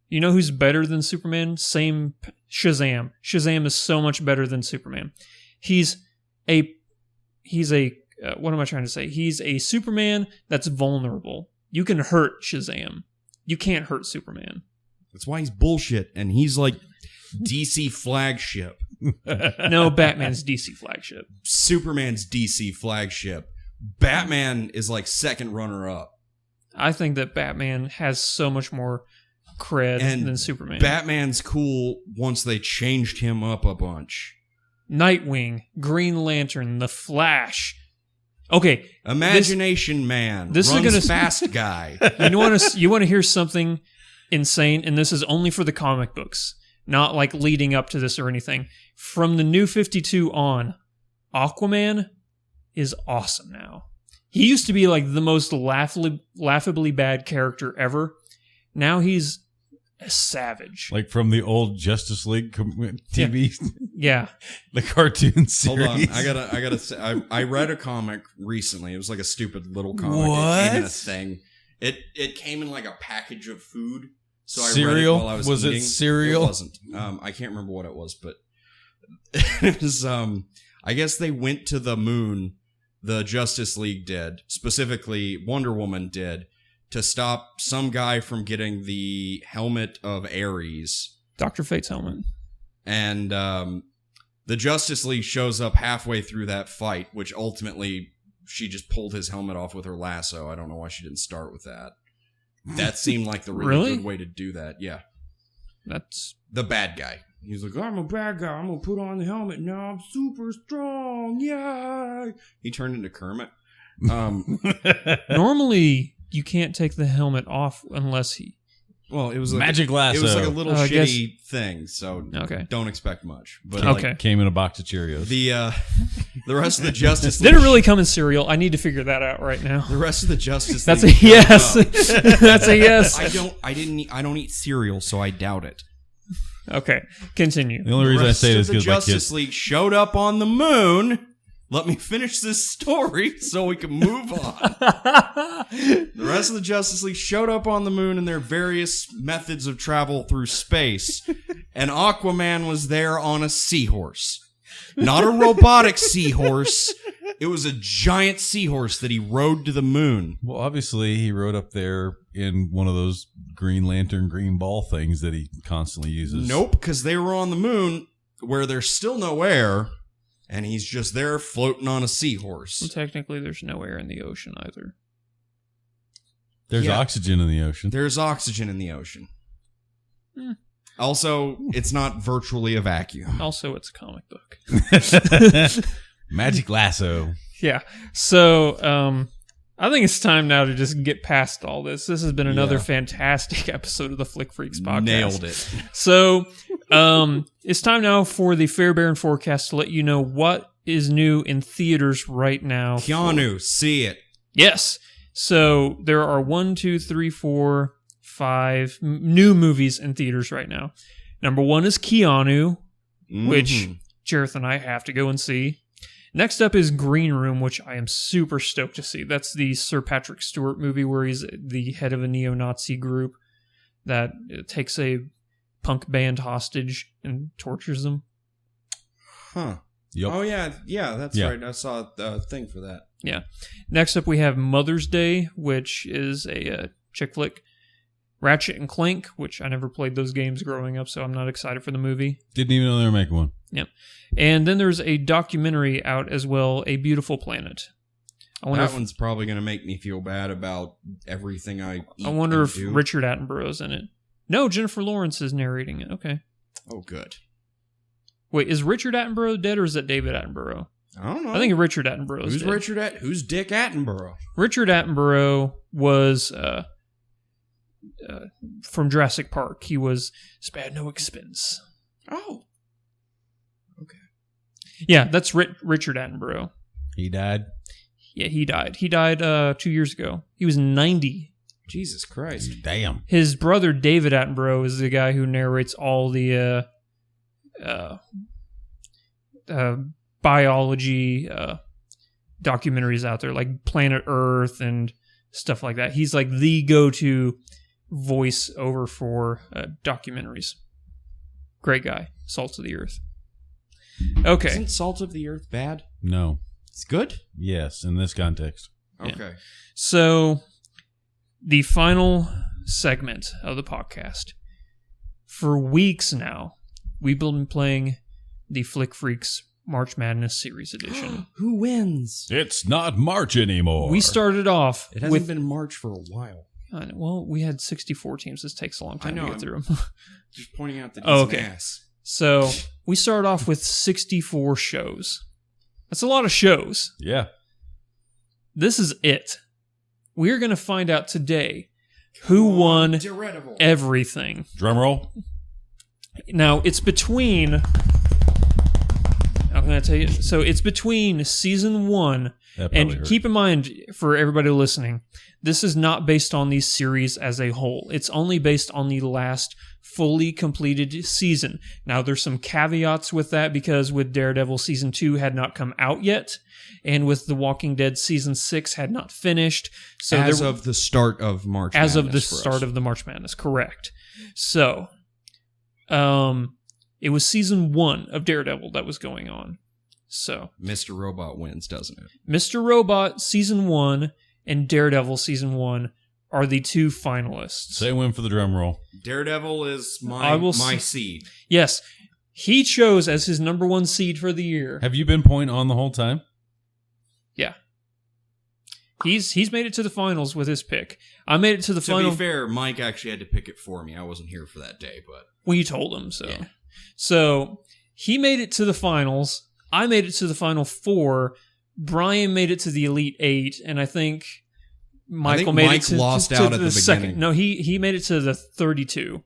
S3: You know who's better than Superman? Same Shazam. Shazam is so much better than Superman. He's a what am I trying to say? He's a Superman that's vulnerable. You can hurt Shazam. You can't hurt Superman.
S2: That's why he's bullshit, and he's like DC flagship.
S3: No, Batman's DC flagship.
S2: Superman's DC flagship. Batman is like second runner-up.
S3: I think that Batman has so much more cred than Superman.
S2: Batman's cool once they changed him up a bunch.
S3: Nightwing, Green Lantern, The Flash. Okay,
S2: Imagination Man.
S3: This
S2: runs
S3: is gonna
S2: fast guy.
S3: You want to hear something insane, and this is only for the comic books, not like leading up to this or anything. From the New 52 on, Aquaman is awesome now. He used to be like the most laughably bad character ever. Now he's a savage.
S4: Like from the old Justice League TV,
S3: Yeah.
S4: the cartoon series.
S2: Hold on, I gotta say, I read a comic recently. It was like a stupid little comic.
S4: What?
S2: It came in a thing. It came in like a package of food. So I
S4: Cereal?
S2: read it while I was
S4: Was it
S2: eating.
S4: cereal?
S2: It wasn't. I can't remember what it was, but it was. I guess they went to the moon. The Justice League did, specifically Wonder Woman did, to stop some guy from getting the helmet of Ares.
S3: Dr. Fate's helmet.
S2: And the Justice League shows up halfway through that fight, which ultimately she just pulled his helmet off with her lasso. I don't know why she didn't start with that. That seemed like the really good way to do that. Yeah.
S3: That's
S2: the bad guy. He's like, I'm a bad guy. I'm going to put on the helmet. Now I'm super strong. Yeah. He turned into Kermit.
S3: normally you can't take the helmet off unless he.
S2: Well, it was like
S4: Magic lasso.
S2: It was like a little
S3: I guess-
S2: shitty thing, so
S3: Okay.
S2: don't expect much. But
S3: Okay.
S4: Came in a box of Cheerios.
S2: the rest of the Justice League.
S3: Did it really come in cereal? I need to figure that out right now.
S2: The rest of the Justice
S3: That's a
S2: League.
S3: yes. That's a yes.
S2: I don't eat cereal, so I doubt it.
S3: Okay, continue.
S4: The only reason I say it is
S2: the
S4: because my
S2: Justice
S4: kids.
S2: League showed up on the moon. Let me finish this story so we can move on. The rest of the Justice League showed up on the moon in their various methods of travel through space, and Aquaman was there on a seahorse. Not a robotic seahorse. It was a giant seahorse that he rode to the moon.
S4: Well, obviously, he rode up there in one of those Green Lantern green ball things that he constantly uses.
S2: Nope, because they were on the moon where there's still no air, and he's just there floating on a
S3: Well,
S2: seahorse.
S3: technically, there's no air in the ocean either.
S4: There's
S2: Yeah.
S4: oxygen in the ocean.
S2: There's oxygen in the ocean.
S3: Hmm.
S2: Also, it's not virtually a vacuum.
S3: Also, it's a comic book.
S4: Magic lasso.
S3: Yeah. So, I think it's time now to just get past all this. This has been another
S2: Yeah.
S3: fantastic episode of the Flick Freaks podcast.
S2: Nailed it.
S3: So, it's time now for the Fairbairn forecast to let you know what is new in theaters right now.
S2: Keanu, see it.
S3: Yes. So there are 5 new movies in theaters right now. Number 1 is Keanu, which
S2: Mhm.
S3: Jareth and I have to go and see. Next up is Green Room, which I am super stoked to see. That's the Sir Patrick Stewart movie where he's the head of a neo-Nazi group that takes a punk band hostage and tortures them.
S2: Huh.
S4: Yep.
S2: Oh, yeah, that's
S4: Yeah.
S2: right. I saw a thing for that.
S3: Yeah. Next up, we have Mother's Day, which is a chick flick. Ratchet and Clank, which I never played those games growing up, so I'm not excited for the movie.
S4: Didn't even know they were making one.
S3: Yep. And then there's a documentary out as well, A Beautiful Planet. I wonder
S2: That
S3: if
S2: one's probably going to make me feel bad about everything I eat.
S3: I wonder
S2: and
S3: if
S2: do.
S3: Richard Attenborough's in it. No, Jennifer Lawrence is narrating it. Okay.
S2: Oh, good.
S3: Wait, is Richard Attenborough dead or is that David Attenborough?
S2: I don't know.
S3: I think Richard Attenborough is
S2: Who's
S3: dead.
S2: Who's Dick Attenborough?
S3: Richard Attenborough was from Jurassic Park. He was spared no expense.
S2: Oh.
S3: Yeah, that's Richard Attenborough.
S4: He died.
S3: Yeah, he died. He died 2 years ago. He was 90.
S2: Jesus Christ.
S4: Damn.
S3: His brother David Attenborough is the guy who narrates all the biology documentaries out there, like Planet Earth and stuff like that. He's like the go-to voice over for documentaries. Great guy. Salt of the Earth. Okay.
S2: Isn't Salt of the Earth bad?
S4: No.
S2: It's good?
S4: Yes, in this context.
S3: Yeah.
S2: Okay.
S3: So, the final segment of the podcast. For weeks now, we've been playing the Flick Freaks March Madness Series Edition.
S2: Who wins?
S4: It's not March anymore.
S3: We started off
S2: It hasn't
S3: with...
S2: been March for a while.
S3: Well, we had 64 teams. This takes a long time
S2: I know,
S3: to get through them.
S2: Just pointing out that
S3: Oh,
S2: he's
S3: okay.
S2: an ass.
S3: So, we started off with 64 shows. That's a lot of shows.
S4: Yeah.
S3: This is it. We're going to find out today who won
S2: Daredevil.
S3: everything.
S4: Drum roll.
S3: Now, it's between... I'm going to tell you. So, it's between season 1...
S4: That probably
S3: And
S4: hurt.
S3: keep in mind, for everybody listening, this is not based on the series as a whole. It's only based on the last fully completed season. Now, there's some caveats with that because with Daredevil Season 2 had not come out yet, and with The Walking Dead Season 6 had not finished. So
S2: as
S3: there,
S2: of the start of March
S3: as of the
S2: Madness for
S3: start
S2: us.
S3: of the March Madness, correct. So, it was Season 1 of Daredevil that was going on. So,
S2: Mr. Robot wins, doesn't it?
S3: Mr. Robot Season 1 and Daredevil Season 1 are the two finalists.
S4: Say win for the drum roll.
S2: Daredevil is
S3: I will
S2: my
S3: see-
S2: seed.
S3: Yes, he chose as his number 1 seed for the year.
S4: Have you been point on the whole time?
S3: Yeah. He's made it to the finals with his pick. I made it to the
S2: To
S3: final
S2: be fair, Mike actually had to pick it for me. I wasn't here for that day, but
S3: when you told him so.
S2: Yeah.
S3: So, he made it to the finals. I made it to the final 4. Brian made it to the Elite 8, and I think Michael made
S2: Mike
S3: it to,
S2: lost
S3: to
S2: out at
S3: the
S2: the
S3: second.
S2: beginning.
S3: No, he made it to the 32.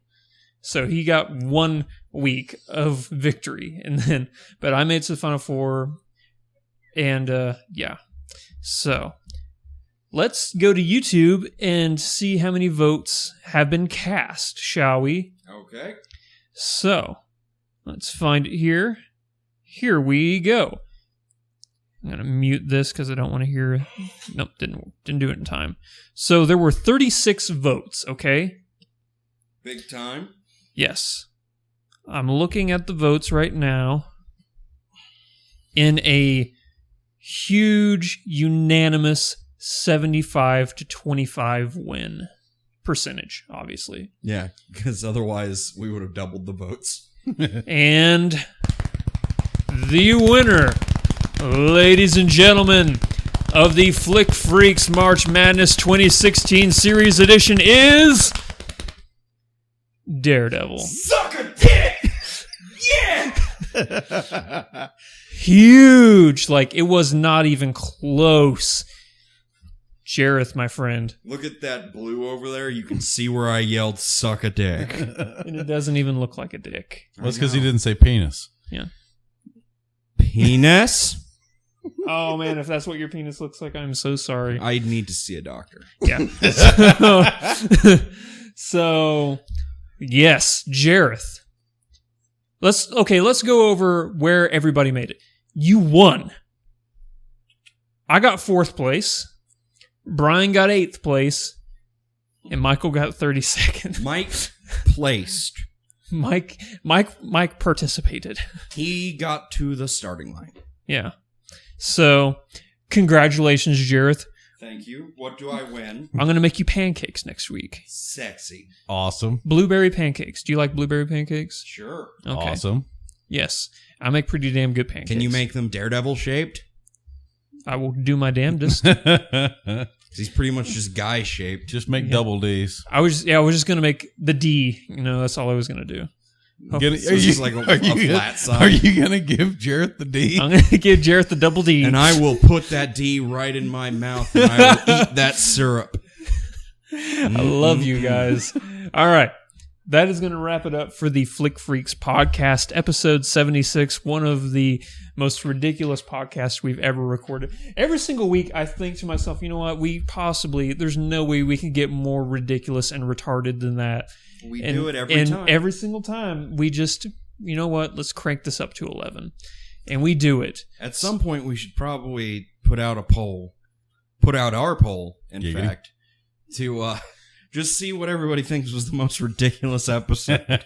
S3: So he got 1 week of victory, and then but I made it to the final 4, and yeah. So let's go to YouTube and see how many votes have been cast, shall we?
S2: okay.
S3: So let's find it here. Here we go. I'm going to mute this because I don't want to hear... Nope, didn't do it in time. So there were 36 votes, okay?
S2: Big time.
S3: Yes. I'm looking at the votes right now. In a huge, unanimous 75 to 25 win percentage, obviously.
S2: Yeah, because otherwise we would have doubled the votes.
S3: And the winner, ladies and gentlemen, of the Flick Freaks March Madness 2016 Series Edition is Daredevil.
S2: Suck a dick! Yeah!
S3: Huge! Like, it was not even close. Jareth, my friend.
S2: Look at that blue over there. You can see where I yelled, suck a dick.
S3: And it doesn't even look like a dick.
S4: That's because he didn't say penis.
S3: Yeah.
S2: Penis?
S3: Oh, man, if that's what your penis looks like, I'm so sorry.
S2: I need to see a doctor.
S3: Yeah. So, yes, Jareth. Let's go over where everybody made it. You won. I got 4th place. Brian got 8th place. And Michael got 32nd.
S2: Mike placed.
S3: Mike participated.
S2: He got to the starting line.
S3: Yeah. So, congratulations, Jareth.
S2: Thank you. What do I win?
S3: I'm going to make you pancakes next week.
S2: Sexy.
S4: Awesome.
S3: Blueberry pancakes. Do you like blueberry pancakes?
S2: Sure.
S3: Okay.
S4: Awesome.
S3: Yes. I make pretty damn good pancakes.
S2: Can you make them Daredevil shaped?
S3: I will do my damnedest.
S2: He's pretty much just guy shaped.
S4: Just make double D's.
S3: I was just gonna make the D. That's all I was gonna do.
S2: So it's just like a flat sign.
S4: Are you gonna give Jareth the D?
S3: I'm gonna give Jareth the double D.
S2: And I will put that D right in my mouth and I will eat that syrup.
S3: I love you guys. All right. That is going to wrap it up for the Flick Freaks podcast, episode 76, one of the most ridiculous podcasts we've ever recorded. Every single week, I think to myself, you know what? There's no way we could get more ridiculous and retarded than that.
S2: We do it every time.
S3: And every single time, we just, you know what? Let's crank this up to 11. And we do it.
S2: At some point, we should probably put out our poll, in
S4: Giggity.
S2: fact, to just see what everybody thinks was the most ridiculous episode.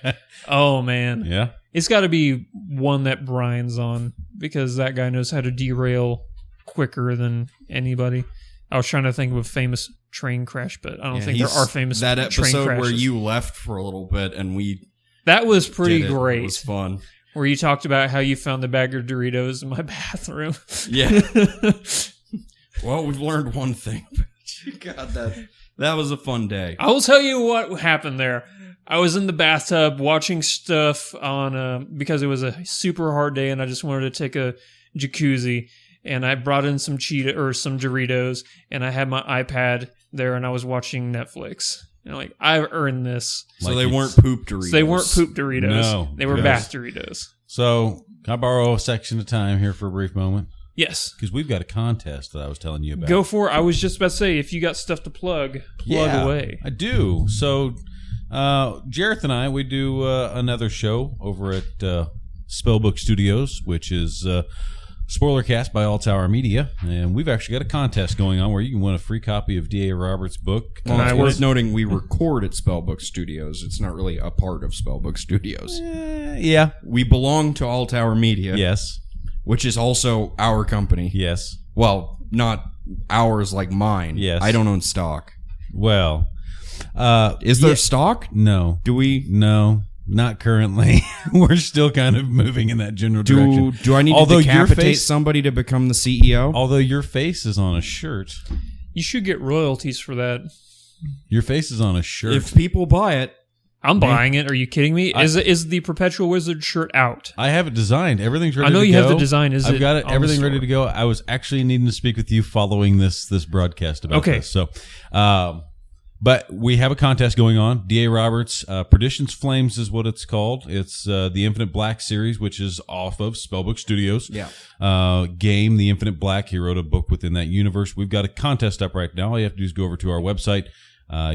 S3: Oh, man.
S4: Yeah.
S3: It's got to be one that Brian's on, because that guy knows how to derail quicker than anybody. I was trying to think of a famous train crash, but I don't think there are famous
S2: that
S3: train
S2: episode
S3: crashes.
S2: where you left for a little bit and we
S3: That was pretty
S2: did it.
S3: great.
S2: It was fun.
S3: Where you talked about how you found the bag of Doritos in my bathroom.
S2: Yeah. Well, we've learned one thing. God, that was a fun day.
S3: I will tell you what happened there. I was in the bathtub watching stuff on because it was a super hard day and I just wanted to take a jacuzzi, and I brought in some some Doritos, and I had my iPad there and I was watching Netflix. I've earned this.
S2: So
S4: Like
S2: they
S4: it's-
S2: weren't poop Doritos.
S3: So they weren't poop Doritos.
S4: No,
S3: they were
S4: yes.
S3: bath Doritos.
S4: So, can I borrow a section of time here for a brief moment?
S3: Yes.
S4: Because we've got a contest that I was telling you about.
S3: Go for it. I was just about to say, if you got stuff to plug away.
S4: I do. So, Jareth and I, we do another show over at Spellbook Studios, which is Spoilercast by All Tower Media, and we've actually got a contest going on where you can win a free copy of D.A. Roberts' book.
S2: Well, it's worth noting we record at Spellbook Studios. It's not really a part of Spellbook Studios.
S4: Yeah.
S2: We belong to All Tower Media,
S4: Yes.
S2: which is also our company.
S4: Yes.
S2: Well, not ours like mine.
S4: Yes.
S2: I don't own stock.
S4: Well,
S2: Is there stock?
S4: no.
S2: Do we?
S4: No, not currently. We're still kind of moving in that general direction.
S2: Do I need
S4: Although
S2: to
S4: your
S2: decapitate
S4: face-
S2: somebody to become the CEO?
S4: Although your face is on a shirt.
S3: You should get royalties for that.
S4: Your face is on a shirt.
S2: If people buy it,
S3: I'm buying it. Are you kidding me? Is the Perpetual Wizard shirt out?
S4: I have it designed. Everything's ready to go.
S3: I know you have the design.
S4: I've got it.
S3: on the
S4: Everything ready
S3: store?
S4: to go. I was actually needing to speak with you following this broadcast about
S3: Okay.
S4: this. So, but we have a contest going on. D.A. Roberts, Perdition's Flames is what it's called. It's the Infinite Black series, which is off of Spellbook Studios.
S2: Yeah.
S4: Game, The Infinite Black. He wrote a book within that universe. We've got a contest up right now. All you have to do is go over to our website.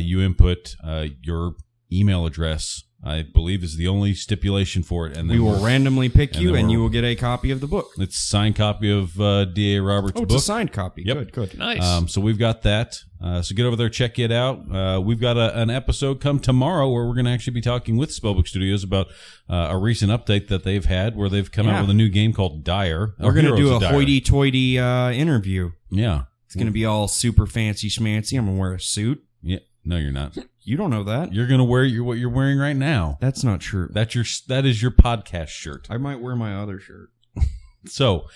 S4: You input your email address. I believe is the only stipulation for it, and then
S2: we will randomly pick
S4: and
S2: you,
S4: then
S2: and
S4: we're-
S2: you will get a copy of the book.
S4: It's a signed copy of D.A. Roberts'
S2: Oh, it's
S4: book.
S2: a signed copy.
S4: Yep.
S2: Good.
S3: Nice.
S4: So we've got that. So get over there, check it out. We've got an episode come tomorrow where we're going to actually be talking with Spellbook Studios about a recent update that they've had where they've come out with a new game called Dire.
S2: We're going to do a
S4: Dire.
S2: hoity-toity interview.
S4: Yeah.
S2: It's going to be all super fancy schmancy. I'm going to wear a suit.
S4: Yeah. No, you're not.
S2: You don't know that.
S4: You're going to wear what you're wearing right now.
S2: That's not true.
S4: That is your podcast shirt.
S2: I might wear my other shirt.
S4: So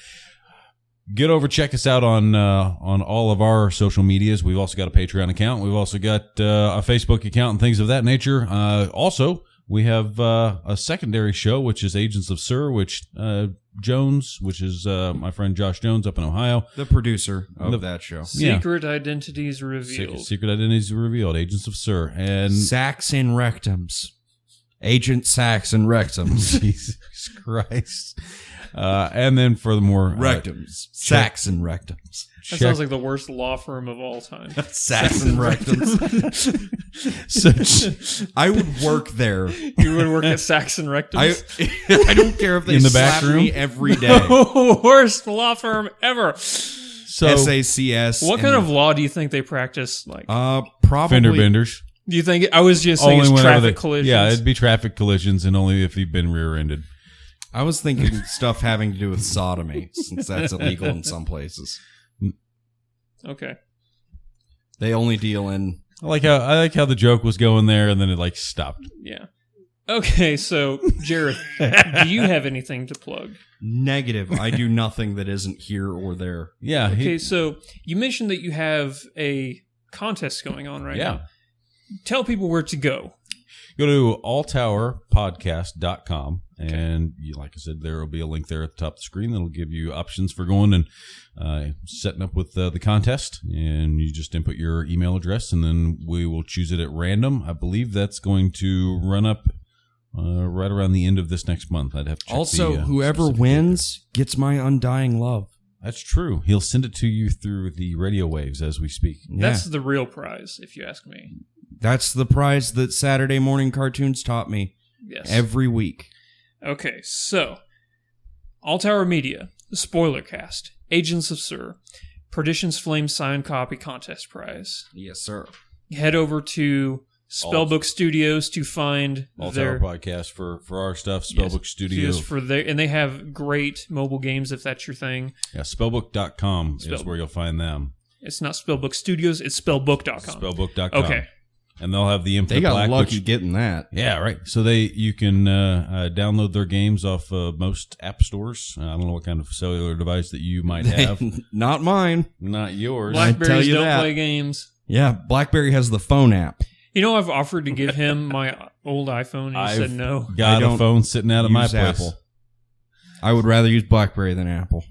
S4: get over, check us out on all of our social medias. We've also got a Patreon account. We've also got a Facebook account and things of that nature. Also, we have a secondary show, which is Agents of Sir, which Jones, which is my friend Josh Jones up in Ohio.
S2: The producer of that show.
S4: Yeah.
S3: Secret identities revealed.
S4: Secret identities revealed. Agents of Sir. And
S2: Sacks and Rectums. Agent Sacks and Rectums.
S4: Jesus Christ. And then furthermore,
S2: Rectums. Sacks and Rectums.
S3: That sounds like the worst law firm of all time.
S2: Sacks and Rectums. I would work there.
S3: You would work at Saxon Rectums.
S2: I don't care if they
S4: In the
S2: slap
S4: back room?
S2: me every day.
S3: Worst law firm ever.
S4: so
S2: SACS.
S3: What kind of law do you think they practice? Like,
S2: probably
S4: fender benders.
S3: do you think? I was just saying it's
S4: whenever
S3: traffic collisions.
S4: Yeah, it'd be traffic collisions, and only if you've been rear-ended.
S2: I was thinking stuff having to do with sodomy, since that's illegal in some places.
S3: Okay.
S2: They only deal in.
S4: I like how the joke was going there, and then it like stopped.
S3: Yeah. Okay, so Jareth, do you have anything to plug?
S2: Negative. I do nothing that isn't here or there.
S4: Yeah.
S3: Okay, so you mentioned that you have a contest going on right now. Tell people where to go.
S4: Go to alltowerpodcast.com, and like I said, there will be a link there at the top of the screen that'll give you options for going and setting up with the contest. And you just input your email address, and then we will choose it at random. I believe that's going to run up right around the end of this next month. I'd have to check
S2: Also,
S4: the,
S2: whoever
S4: specific
S2: wins gets my undying love.
S4: date. That's true. He'll send it to you through the radio waves as we speak.
S3: That's the real prize, if you ask me.
S2: That's the prize that Saturday morning cartoons taught me
S3: Yes.
S2: every week.
S3: Okay, so All Tower Media, Spoilercast, Agents of Sur, Perdition's Flame signed copy contest prize.
S2: Yes, sir.
S3: Head over to Spellbook Studios to find
S4: All
S3: their
S4: Tower Podcast for our stuff. Spellbook Studio.
S3: for their, and they have great mobile games if that's your thing.
S4: Yeah, spellbook.com is where you'll find them.
S3: It's not Spellbook Studios, it's spellbook.com.
S4: Spellbook.com.
S3: Okay.
S4: And they'll have the Infinite
S2: They got
S4: Black,
S2: lucky
S4: which-
S2: getting that.
S4: yeah, right. So you can download their games off most app stores. I don't know what kind of cellular device that you might have.
S2: Not mine.
S4: Not yours.
S3: Blackberries
S2: you
S3: don't
S2: that.
S3: play games.
S2: Yeah, BlackBerry has the phone app.
S3: You know, I've offered to give him my old iPhone, and he
S4: I've
S3: said no.
S4: Got
S2: I
S4: a
S2: don't
S4: phone sitting out of my
S2: use
S4: place.
S2: Apple. I would rather use BlackBerry than Apple.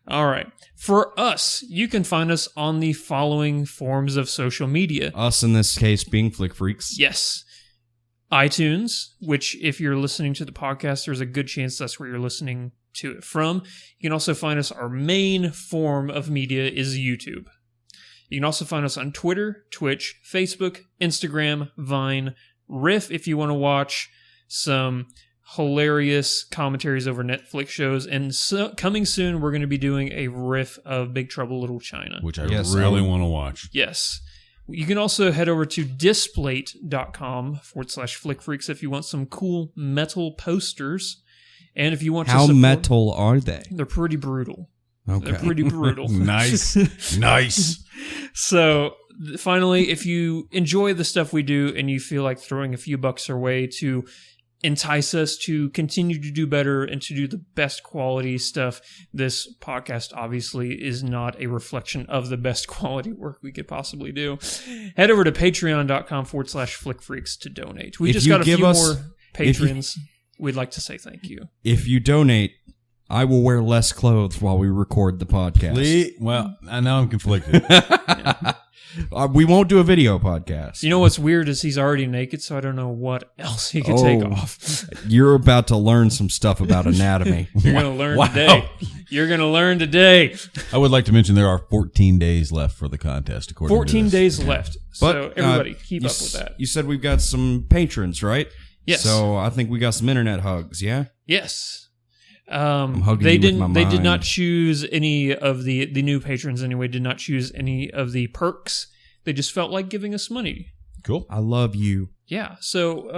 S3: All right. For us, you can find us on the following forms of social media.
S2: Us, in this case, being Flick Freaks.
S3: Yes. iTunes, which if you're listening to the podcast, there's a good chance that's where you're listening to it from. You can also find us, our main form of media is YouTube. You can also find us on Twitter, Twitch, Facebook, Instagram, Vine, Riff if you want to watch some hilarious commentaries over Netflix shows. And coming soon, we're going to be doing a riff of Big Trouble Little China.
S4: Which I
S2: Yes,
S4: really want to watch.
S3: Yes. You can also head over to displate.com/flickfreaks if you want some cool metal posters. And if you want to
S2: How
S3: support,
S2: metal are they?
S3: they're pretty brutal.
S2: Okay.
S3: They're pretty brutal.
S4: Nice. Nice.
S3: So, finally, if you enjoy the stuff we do and you feel like throwing a few bucks our way to entice us to continue to do better and to do the best quality stuff, this podcast obviously is not a reflection of the best quality work we could possibly do. Head over to patreon.com/flickfreaks to donate. We
S2: If
S3: just
S2: you
S3: got a
S2: give
S3: few
S2: us-
S3: more patrons. We'd like to say thank you.
S2: If you donate, I will wear less clothes while we record the podcast.
S4: Well, I know I'm conflicted.
S2: We won't do a video podcast.
S3: You know what's weird is he's already naked, so I don't know what else he could take
S2: Oh.
S3: off.
S2: You're about to learn some stuff about anatomy.
S3: You're going to learn
S4: Wow.
S3: today. You're going to learn today.
S4: I would like to mention there are 14 days left for the contest. According
S3: 14
S4: to this.
S3: days left. So
S2: But
S3: everybody,
S2: uh,
S3: keep
S2: you
S3: up with that.
S2: You said we've got some patrons, right?
S3: Yes.
S2: So I think we got some internet hugs, yeah?
S3: Yes.
S2: hugging
S3: They
S2: you with
S3: didn't.
S2: my
S3: They did
S2: mind.
S3: not choose any of the new patrons anyway. Did not choose any of the perks. They just felt like giving us money.
S4: Cool.
S2: I love you.
S3: Yeah. So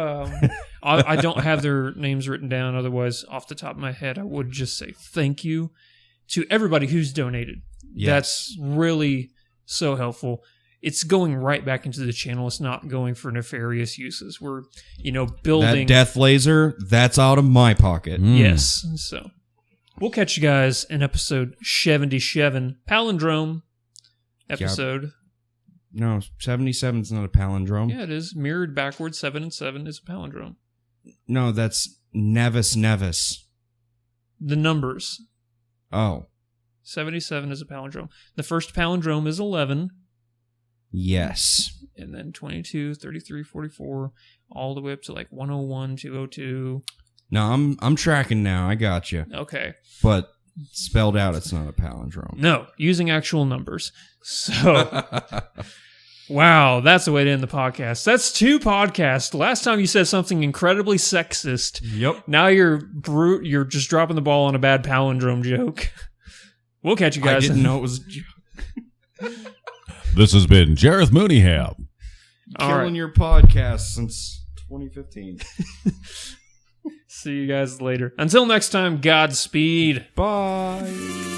S3: I don't have their names written down. Otherwise, off the top of my head, I would just say thank you to everybody who's donated.
S2: Yes.
S3: That's really so helpful. It's going right back into the channel. It's not going for nefarious uses. We're, building.
S2: That death laser, that's out of my pocket.
S3: Yes. So we'll catch you guys in episode 77, Palindrome episode.
S2: No, 77 is not a palindrome.
S3: Yeah, it is. Mirrored backwards, 7 and 7 is a palindrome.
S2: No, that's Nevis.
S3: The numbers.
S2: Oh,
S3: 77 is a palindrome. The first palindrome is 11,
S2: yes.
S3: and then 22, 33, 44, all the way up to like 101, 202.
S2: No, I'm tracking now. I got you.
S3: Okay.
S2: But spelled out, it's not a palindrome.
S3: No, using actual numbers. So, wow, that's the way to end the podcast. That's 2 podcasts. Last time you said something incredibly sexist.
S2: Yep.
S3: Now you're just dropping the ball on a bad palindrome joke. We'll catch you
S2: I
S3: guys.
S2: didn't know it was a joke.
S4: This has been Jareth Mooneyham.
S3: All
S2: Killing
S3: right.
S2: your podcast since 2015.
S3: See you guys later. Until next time, Godspeed.
S2: Bye.